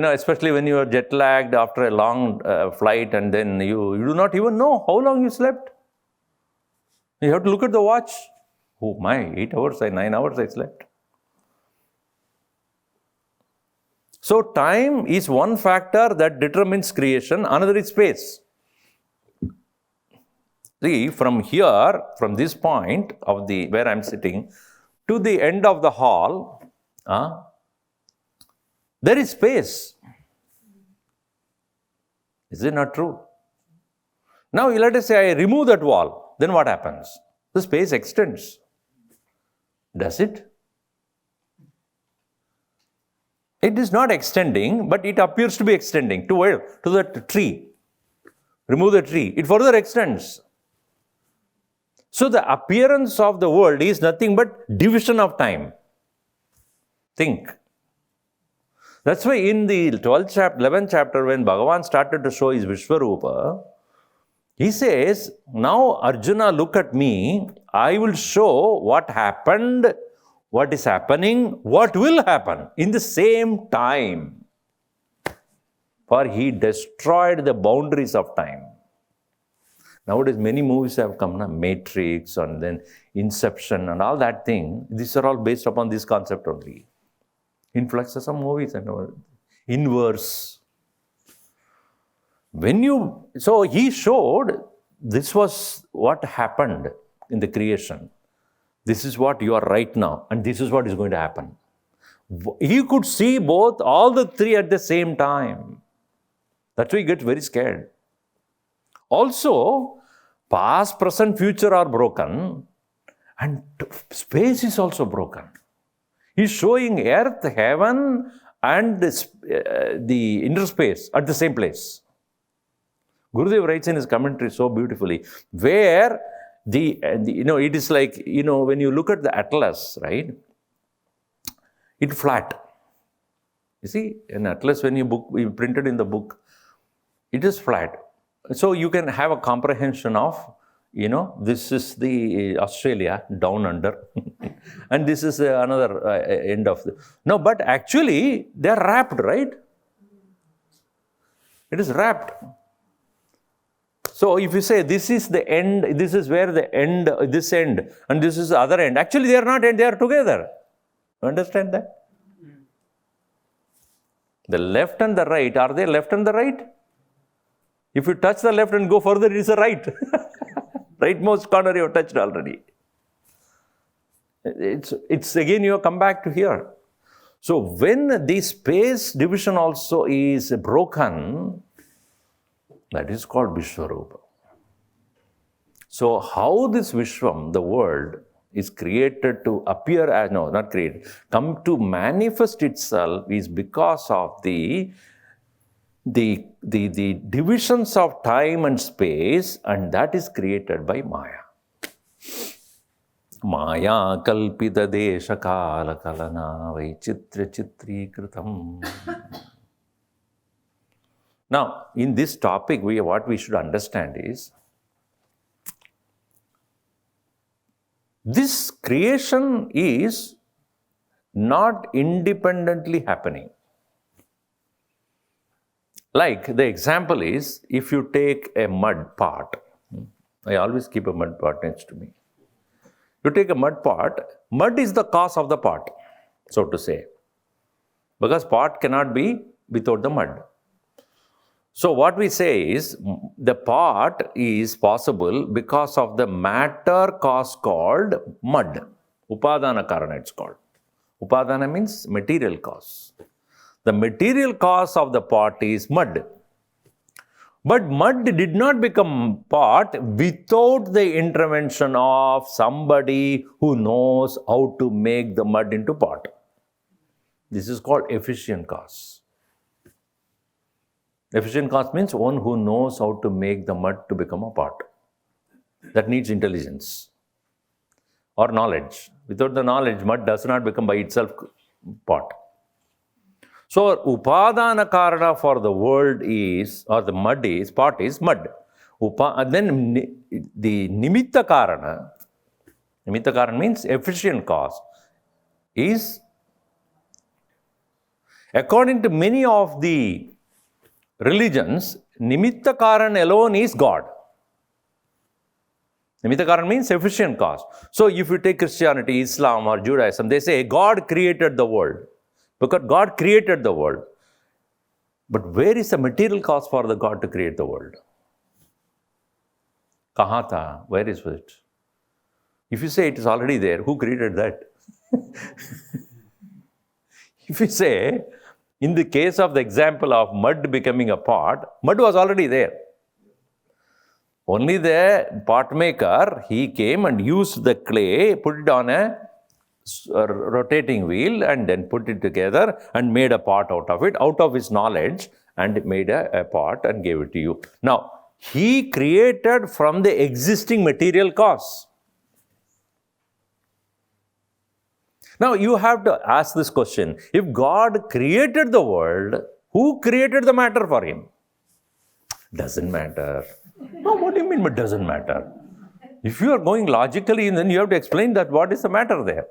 especially when you are jet lagged after a long flight and then you do not even know how long you slept. You have to look at the watch. Oh my, 8 hours, 9 hours I slept. So time is one factor that determines creation, another is space. See, from here, from this point of where I'm sitting, to the end of the hall, there is space. Is it not true? Now, let us say I remove that wall, then what happens? The space extends. Does it? It is not extending, but it appears to be extending. To where? To the tree. Remove the tree. It further extends. So the appearance of the world is nothing but division of time. Think. That's why in the 12th chapter, 11th chapter, when Bhagavan started to show his Vishwarupa, he says, now Arjuna, look at me. I will show what happened, what is happening, what will happen in the same time. For he destroyed the boundaries of time. Nowadays, many movies have come, Matrix and then Inception and all that thing. These are all based upon this concept only. Influxes of movies and all. Inverse. So he showed this was what happened in the creation. This is what you are right now, and this is what is going to happen. He could see both, all the three at the same time. That's why he gets very scared. Also, past, present, future are broken, and space is also broken. He's showing earth, heaven, and the inner space at the same place. Gurudev writes in his commentary so beautifully, where it is like, when you look at the atlas, right, it's flat. You see, an atlas, when you printed in the book, it is flat. So you can have a comprehension of, this is the Australia, down under, and this is another end of the... No, but actually, they are wrapped, right? It is wrapped. So if you say this is the end, this is where the end, this end, and this is the other end, actually they are not end, they are together. You understand that? The left and the right, are they left and the right? If you touch the left and go further, it is a right. Rightmost corner you have touched already. It's again, you come back to here. So when the space division also is broken, that is called Vishwarupa. So how this Vishwam, the world, is created to appear as, no, not created, come to manifest itself is because of the divisions of time and space, and that is created by Maya. Maya kalpita desha kala kalana vaichitra chitri kritam. Now, in this topic, what we should understand is, this creation is not independently happening. Like the example is, if you take a mud pot, I always keep a mud pot next to me. You take a mud pot, mud is the cause of the pot, so to say, because pot cannot be without the mud. So what we say is, the pot is possible because of the matter cause called mud. Upadana karana it's called. Upadana means material cause. The material cause of the pot is mud. But mud did not become pot without the intervention of somebody who knows how to make the mud into pot. This is called efficient cause. Efficient cause means one who knows how to make the mud to become a pot. That needs intelligence or knowledge. Without the knowledge, mud does not become by itself pot. So, upadana karana for the world is, or the mud is, pot is mud. And then the nimitta karana means efficient cause, is, according to many of the religions, nimitta karan alone is God. Nimitta karan means efficient cause. So if you take Christianity, Islam or Judaism, they say God created the world. Because God created the world. But where is the material cause for the God to create the world? Kahan tha? Where is it? If you say it is already there, who created that? If you say, in the case of the example of mud becoming a pot, mud was already there. Only the pot maker, he came and used the clay, put it on a rotating wheel and then put it together and made a pot out of it, out of his knowledge, and made a pot and gave it to you. Now, he created from the existing material cause. Now you have to ask this question. If God created the world, who created the matter for him? Doesn't matter. No, what do you mean it doesn't matter? If you are going logically, then you have to explain that what is the matter there.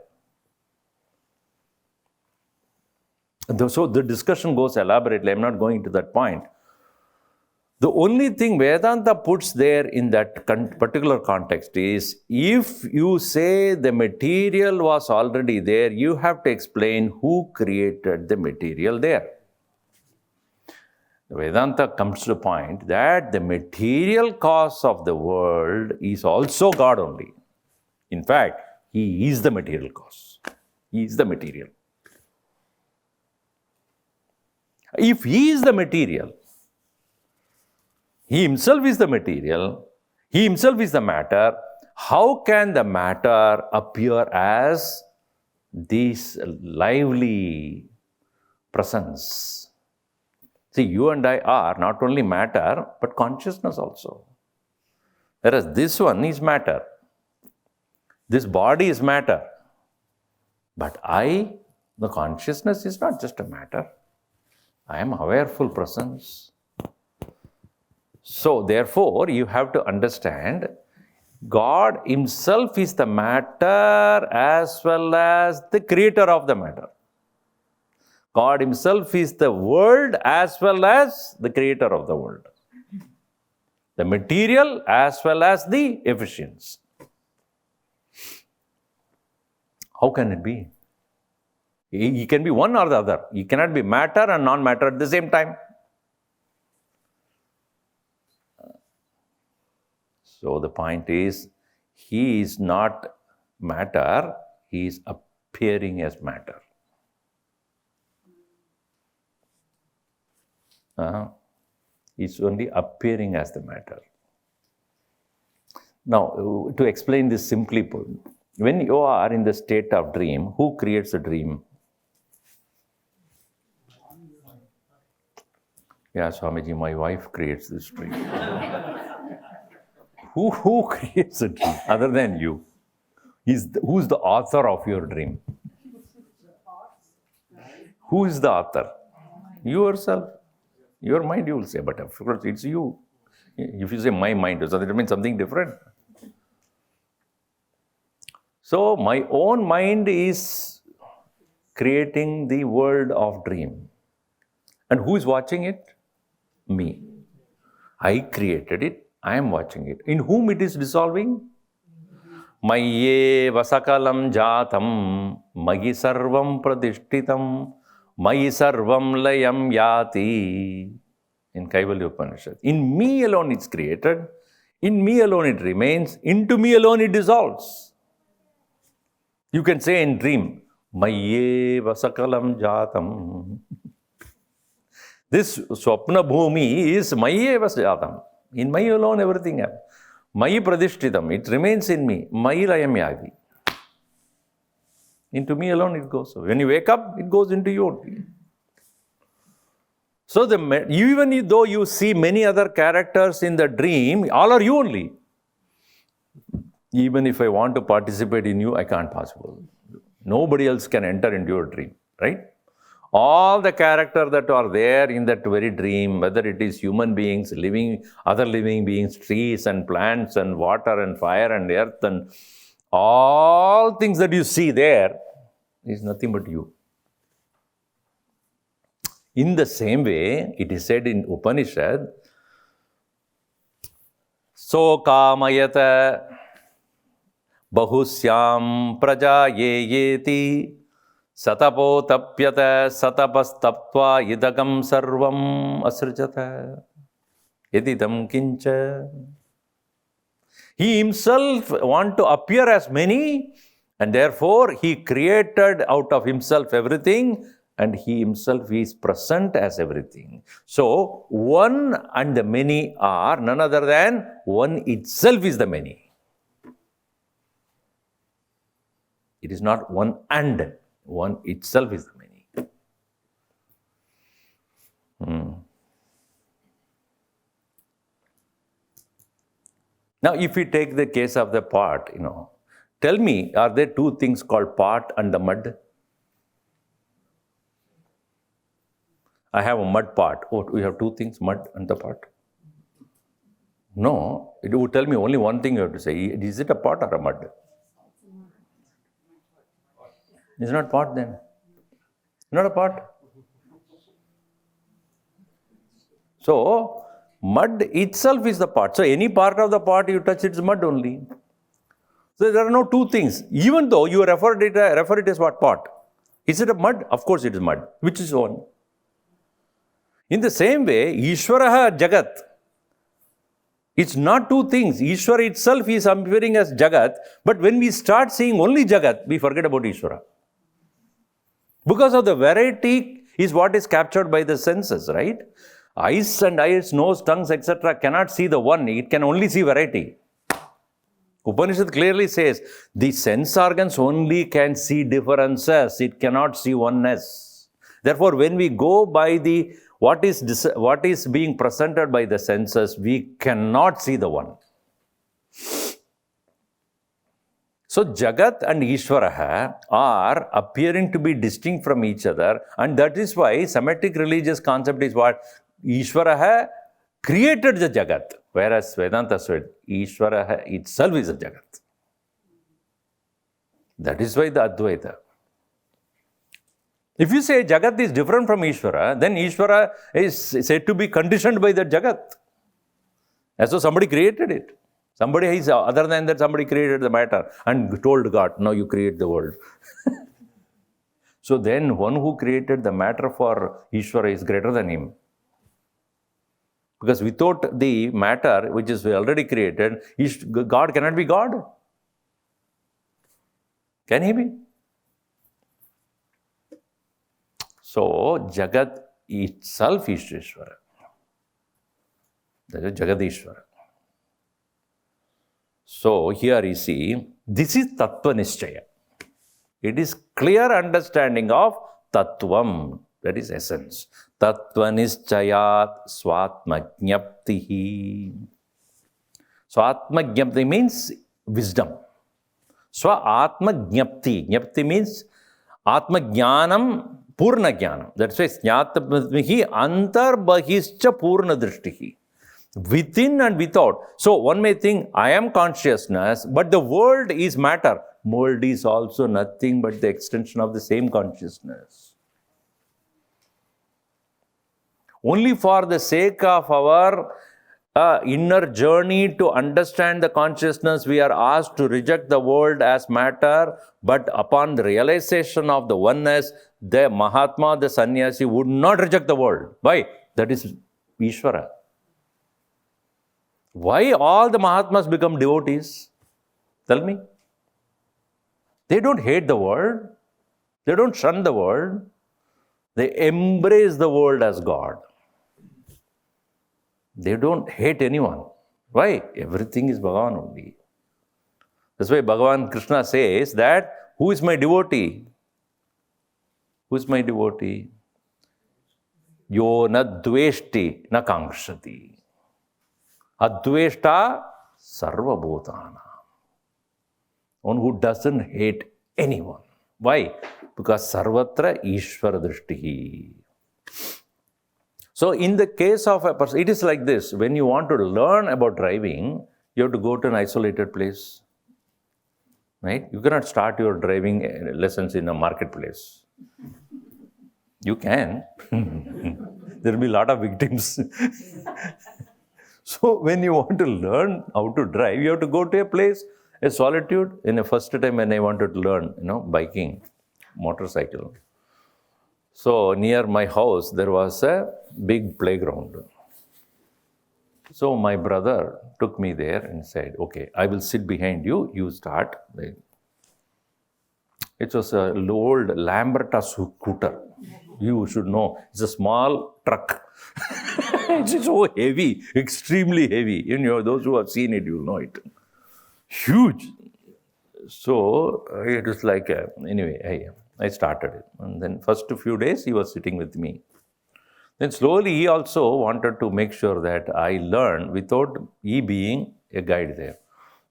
So the discussion goes elaborately. I'm not going to that point. The only thing Vedanta puts there in that particular context is, if you say the material was already there, you have to explain who created the material there. Vedanta comes to the point that the material cause of the world is also God only. In fact, He is the material cause. He is the material. If He is the material, He Himself is the material, He Himself is the matter, how can the matter appear as this lively presence? See, you and I are not only matter, but consciousness also. Whereas this one is matter. This body is matter. But I, the consciousness, is not just a matter. I am awareful presence. So, therefore, you have to understand, God Himself is the matter as well as the creator of the matter. God Himself is the world as well as the creator of the world. The material as well as the efficiency. How can it be? He can be one or the other. He cannot be matter and non-matter at the same time. So the point is, He is not matter, He is appearing as matter. It's only appearing as the matter. Now, to explain this simply put, when you are in the state of dream, who creates a dream? Yeah, Swamiji, my wife creates this dream. Who creates a dream other than you? Who's the author of your dream? Who is the author? You yourself. Your mind, you will say, but of course it's you. If you say my mind, does that mean something different? So my own mind is creating the world of dream. And who is watching it? Me. I created it. I am watching it. In whom it is dissolving? Mayye vasakalam jatam magi sarvam pradishtitam Mayi sarvam layam yati. In Kaivalya Upanishad. In me alone it's created. In me alone it remains. Into me alone it dissolves. You can say in dream, Mayye vasakalam jatam. This Swapna Bhumi is Mayye vasajatam. In Mayi alone everything happens. Mayi pradishtitam. It remains in me. Mayi layam yati. Into me alone it goes. When you wake up, it goes into you only. So even though you see many other characters in the dream, all are you only. Even if I want to participate in you, I can't possible. Nobody else can enter into your dream, right? All the characters that are there in that very dream, whether it is human beings, other living beings, trees and plants and water and fire and earth and all things that you see there is nothing but you. In the same way, it is said in Upanishad, So kamayata bahusyam praja yeti satapo tapyata satapastaptva idagam sarvam asrjata yedidam kincha. He himself wants to appear as many, and therefore he created out of himself everything, and he himself is present as everything. So, one and the many are none other than one itself is the many. It is not one and, one itself is the many. Now, if we take the case of the pot, tell me, are there two things called pot and the mud? I have a mud pot. Oh, we have two things, mud and the pot. No, it would tell me only one thing you have to say. Is it a pot or a mud? It's not pot then. Not a pot. So, mud itself is the pot. So, any part of the pot you touch, it's mud only. So, there are no two things. Even though you refer it as what pot? Is it a mud? Of course it is mud. Which is one? In the same way, Ishwaraha Jagat. It's not two things. Ishwara itself is appearing as Jagat. But when we start seeing only Jagat, we forget about Ishwara. Because of the variety is what is captured by the senses, right? Eyes and ears, nose, tongues, etc. cannot see the one. It can only see variety. Upanishad clearly says, the sense organs only can see differences. It cannot see oneness. Therefore, when we go by the what is being presented by the senses, we cannot see the one. So, Jagat and Ishwaraha are appearing to be distinct from each other, and that is why Semitic religious concept is what? Ishwaraha created the Jagat, whereas Vedanta said Ishwaraha itself is a Jagat. That is why the Advaita. If you say Jagat is different from Ishwara, then Ishwara is said to be conditioned by the Jagat. As though somebody created it. Somebody is, other than that, somebody created the matter and told God, now you create the world. So then one who created the matter for Ishwara is greater than him. Because without the matter, which is already created, God cannot be God. Can he be? So, Jagat itself is Ishwara. That is Jagadishwara. So, here you see, this is Tattva Nischaya. It is clear understanding of Tattvam, that is essence. Tattva Nischayat Swatma Jnaptihi. Swatma Jnapti means wisdom. Swatma Jnapti. Jnapti means Atma Jnanam Purna Jnanam. That's why Jnatamihi Antar Bahischa Purna Drishtihi. Within and without. So one may think, I am consciousness, but the world is matter. World is also nothing but the extension of the same consciousness. Only for the sake of our inner journey to understand the consciousness, we are asked to reject the world as matter, but upon the realization of the oneness, the Mahatma, the sannyasi would not reject the world. Why? That is Ishvara. Why all the Mahatmas become devotees? Tell me. They don't hate the world. They don't shun the world. They embrace the world as God. They don't hate anyone. Why? Everything is Bhagavan only. That's why Bhagavan Krishna says that, who is my devotee? Who is my devotee? Yo na dveshti na kankshati. Adveshta sarva bhutana. One who doesn't hate anyone. Why? Because sarvatra ishvara drishtihi. So in the case of a person, it is like this. When you want to learn about driving, you have to go to an isolated place. Right? You cannot start your driving lessons in a marketplace. You can. There will be a lot of victims. So when you want to learn how to drive, you have to go to a place, a solitude. In the first time when I wanted to learn, biking, motorcycle. So near my house, there was a big playground. So my brother took me there and said, okay, I will sit behind you, you start. It was an old Lamberta scooter. You should know, it's a small truck. It's so heavy, extremely heavy. Those who have seen it, you'll know it. Huge. So it was like, anyway, I started it. And then first few days, he was sitting with me. Then slowly, he also wanted to make sure that I learned without he being a guide there.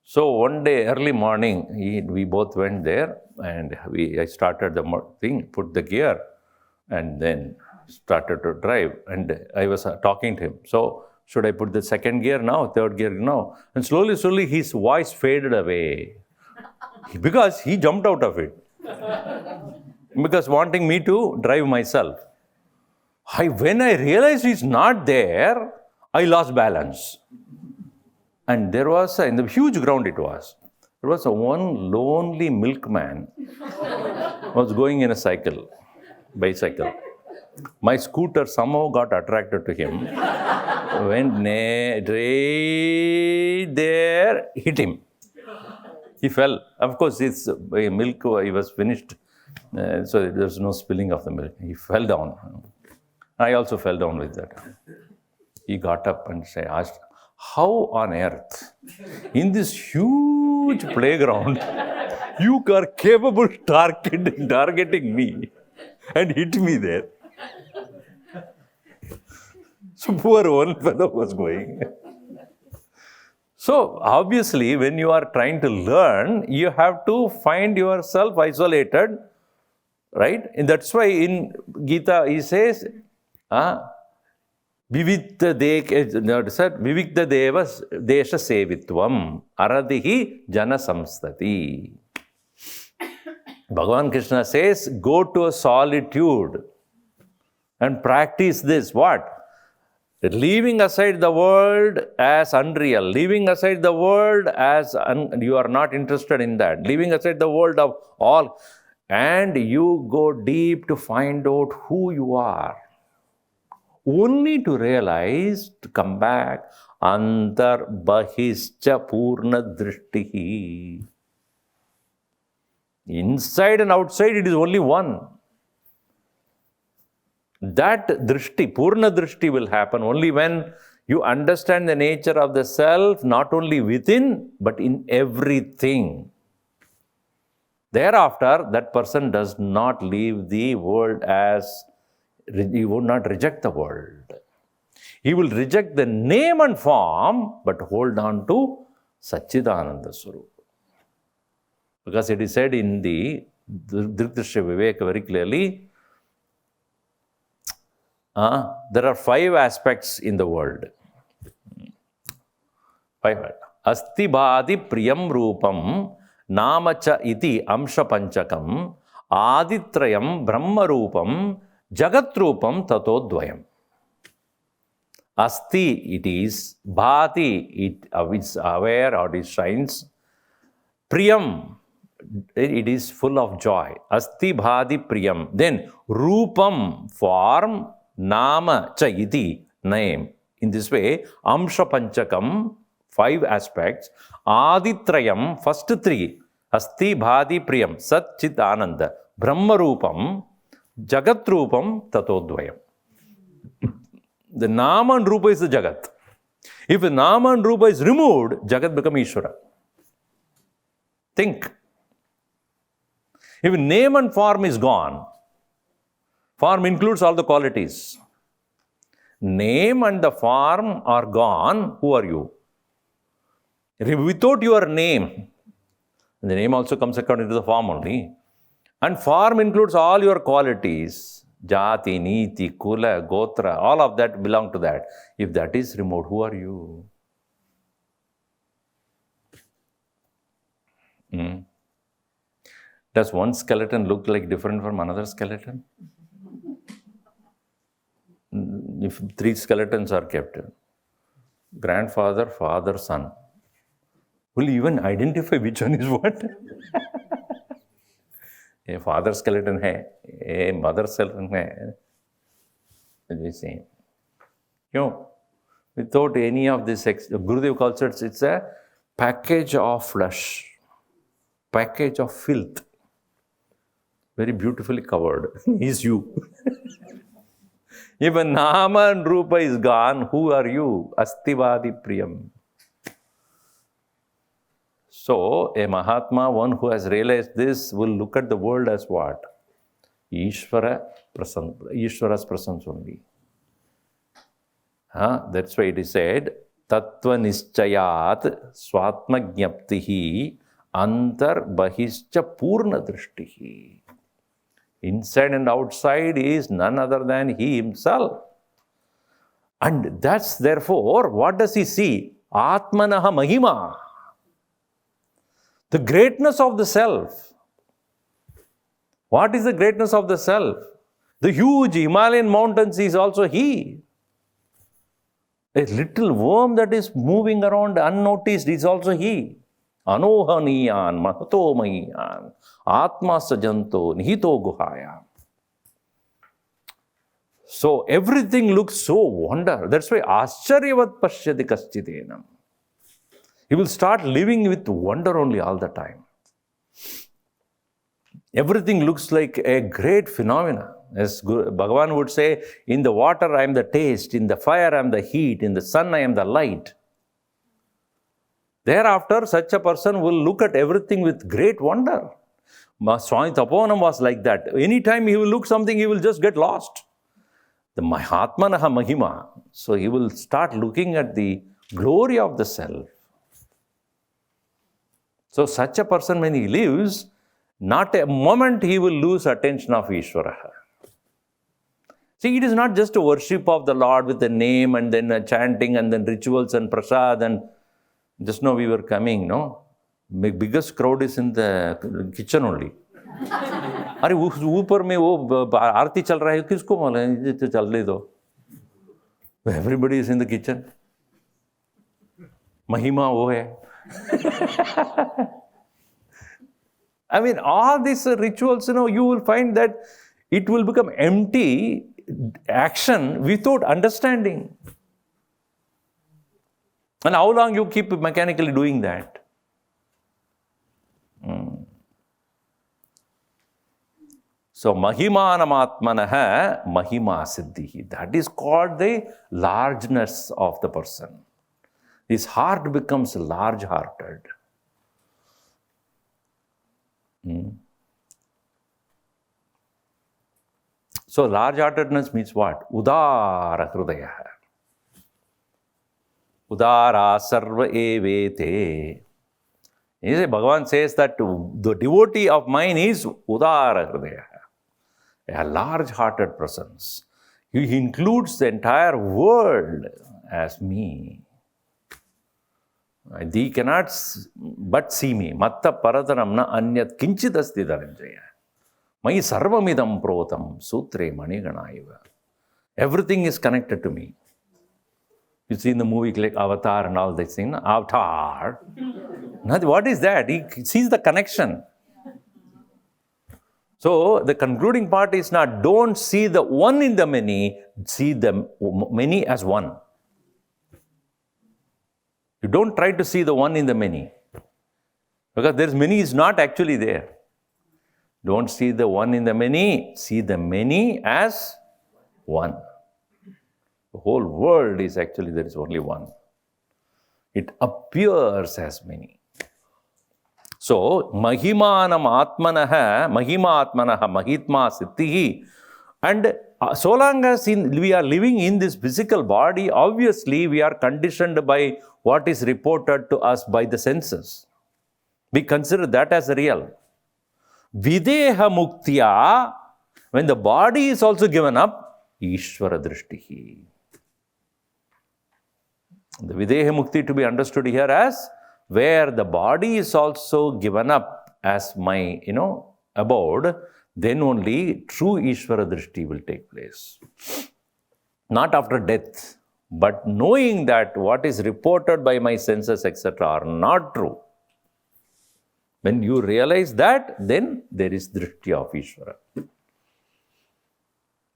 So one day, early morning, we both went there and I started the thing, put the gear, and then started to drive, and I was talking to him. So, should I put the second gear now, third gear now? And slowly, his voice faded away because he jumped out of it. Because wanting me to drive myself. When I realized he's not there, I lost balance. And there was, in the huge ground it was, there was one lonely milkman was going in a bicycle. My scooter somehow got attracted to him, went right there, hit him. He fell. Of course, his milk, he was finished, so there was no spilling of the milk. He fell down. I also fell down with that. He got up and asked, how on earth, in this huge playground, you are capable of targeting me and hit me there? So poor one fellow was going. So obviously, when you are trying to learn, you have to find yourself isolated, right? And that's why in Gita he says, Vivikta deva desha sevitvam aradihi jana samstati. Bhagavan Krishna says, go to a solitude and practice this. What? Leaving aside the world as unreal, leaving aside the world as you are not interested in that, leaving aside the world of all, and you go deep to find out who you are. Only to realize, to come back, antar bahischa purna drishtihi. Inside and outside, it is only one. That drishti, purna drishti will happen only when you understand the nature of the self, not only within, but in everything. Thereafter, that person does not leave the world as, he will not reject the world. He will reject the name and form, but hold on to Satchidananda Swarupa. Because it is said in the Dhritarashtra Viveka very clearly, there are 5 aspects in the world. 5. Asti bhadi priyam rupam namacha iti amsha panchakam aditrayam brahma rupam jagat rupam tato dvayam. Asti, it is. Bhati, it is aware or it shines. Priyam, it is full of joy. Asti bhadi priyam. Then rupam, form. Nama cha iti, name. In this way, amsha panchakam, 5 aspects. Aditrayam, first 3. Asti bhadi priyam, sat chit ananda. Brahma rupam, jagat rupam, tato dvayam. The nama and rupa is the jagat. If the nama and rupa is removed, jagat becomes Ishvara. Think. If name and form is gone, form includes all the qualities. Name and the form are gone. Who are you? Without your name, the name also comes according to the form only. And form includes all your qualities. Jati, Niti, Kula, Gotra, all of that belong to that. If that is removed, who are you? Does one skeleton look like different from another skeleton? If 3 skeletons are kept, grandfather, father, son, will you even identify which one is what? A father skeleton hai, a mother skeleton hai. It's the same. Without any of this, Gurudev calls it, it's a package of flesh, package of filth, very beautifully covered, is you. If a nama and rupa is gone, who are you? Astivadi priyam. So, a Mahatma, one who has realized this, will look at the world as what? Ishvara's presence only. That's why it is said, Tattva nischayat swatma jnaptihi antar bahischa purna drishtihi. Inside and outside is none other than He Himself. And that's therefore, what does He see? Atmanaha mahima. The greatness of the self. What is the greatness of the self? The huge Himalayan mountains is also He. A little worm that is moving around unnoticed is also He. Anohaniyan mahato mahiyan atma sajanto nihito guhaya. So everything looks so wonder. That's why ascharyavat pashyati kaschidenam. He will start living with wonder only all the time. Everything looks like a great phenomena. As Bhagavan would say, in the water I am the taste, in the fire I am the heat, in the sun I am the light. Thereafter, such a person will look at everything with great wonder. Swami Tapovanam was like that. Anytime he will look something, he will just get lost. The Atmanaha mahima. So he will start looking at the glory of the self. So such a person, when he lives, not a moment he will lose attention of Ishvara. See, it is not just a worship of the Lord with a name and then a chanting and then rituals and prasad. And just now we were coming, no? Biggest crowd is in the kitchen only. अरे ऊपर में वो आरती चल रहा है, किसको मालूम है, चलने दो. Everybody is in the kitchen. महिमा वो है. I mean, all these rituals, you will find that it will become empty action without understanding. And how long you keep mechanically doing that? So, mahimanam mahima siddhi. That is called the largeness of the person. His heart becomes large-hearted. So, large-heartedness means what? Udara hrudaya. Udara sarva evete. Bhagavan says that the devotee of mine is udara hrudaya. A large-hearted presence. He includes the entire world as me. Thee cannot but see me. Matta paradaram na anyat kinchidasti dharanjaya. Mai sarvamidam protam sutre maniganaiva. Everything is connected to me. You see in the movie like Avatar and all this thing. Avatar. What is that? He sees the connection. So, the concluding part is not, don't see the one in the many, see the many as one. You don't try to see the one in the many. Because there's many is not actually there. Don't see the one in the many, see the many as one. The whole world is actually, there is only one. It appears as many. So, mahimanam atmanaha, mahima atmanaha, mahitma siddhi. And so long as we are living in this physical body, obviously we are conditioned by what is reported to us by the senses. We consider that as real. Videha muktya, when the body is also given up, Ishvara drishtihi. The videha mukti to be understood here as where the body is also given up as my, abode, then only true Ishvara drishti will take place. Not after death, but knowing that what is reported by my senses, etc., are not true. When you realize that, then there is drishti of Ishvara.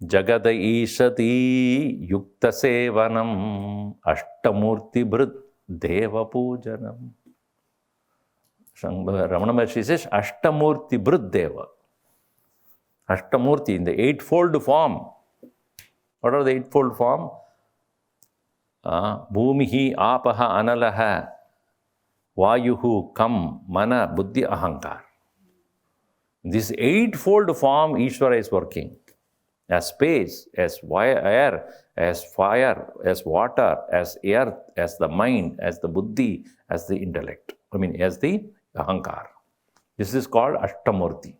Jagada ishati yukta sevanam ashtamurti bhrut deva pujanam. Ramana Maharshi says ashtamurti bhrut deva. Ashtamurti in the eightfold form. What are the eightfold form? Bhumihi apaha analaha vayuhu kam mana buddhi ahankar. This eightfold form Ishvara is working. As space, as air, as fire, as water, as earth, as the mind, as the buddhi, as the intellect. As the ahankar. This is called Ashtamurti.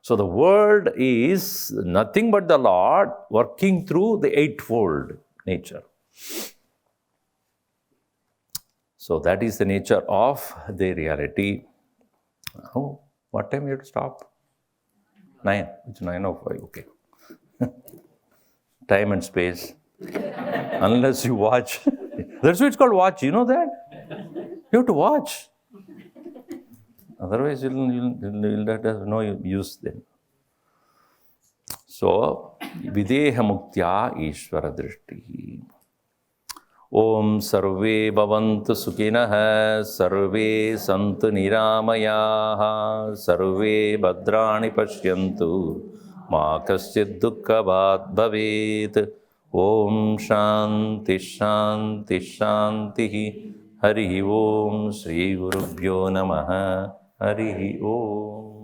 So the world is nothing but the Lord working through the eightfold nature. So that is the nature of the reality. Oh, what time you have to stop? 9. It's 9:05. Okay. Time and space. Unless you watch. That's why it's called watch. You know that? You have to watch. Otherwise, you'll have no use then. So, videha muktya ishvara drishti. Om sarve bhavantu sukhinah, sarve santu niramayaha, sarve bhadrani pashyantu, ma kaschid dukkhabhat bhavet. Om shanti shanti shanti. Harihi Om Shri Gurubhyo Namaha. Harihi Om.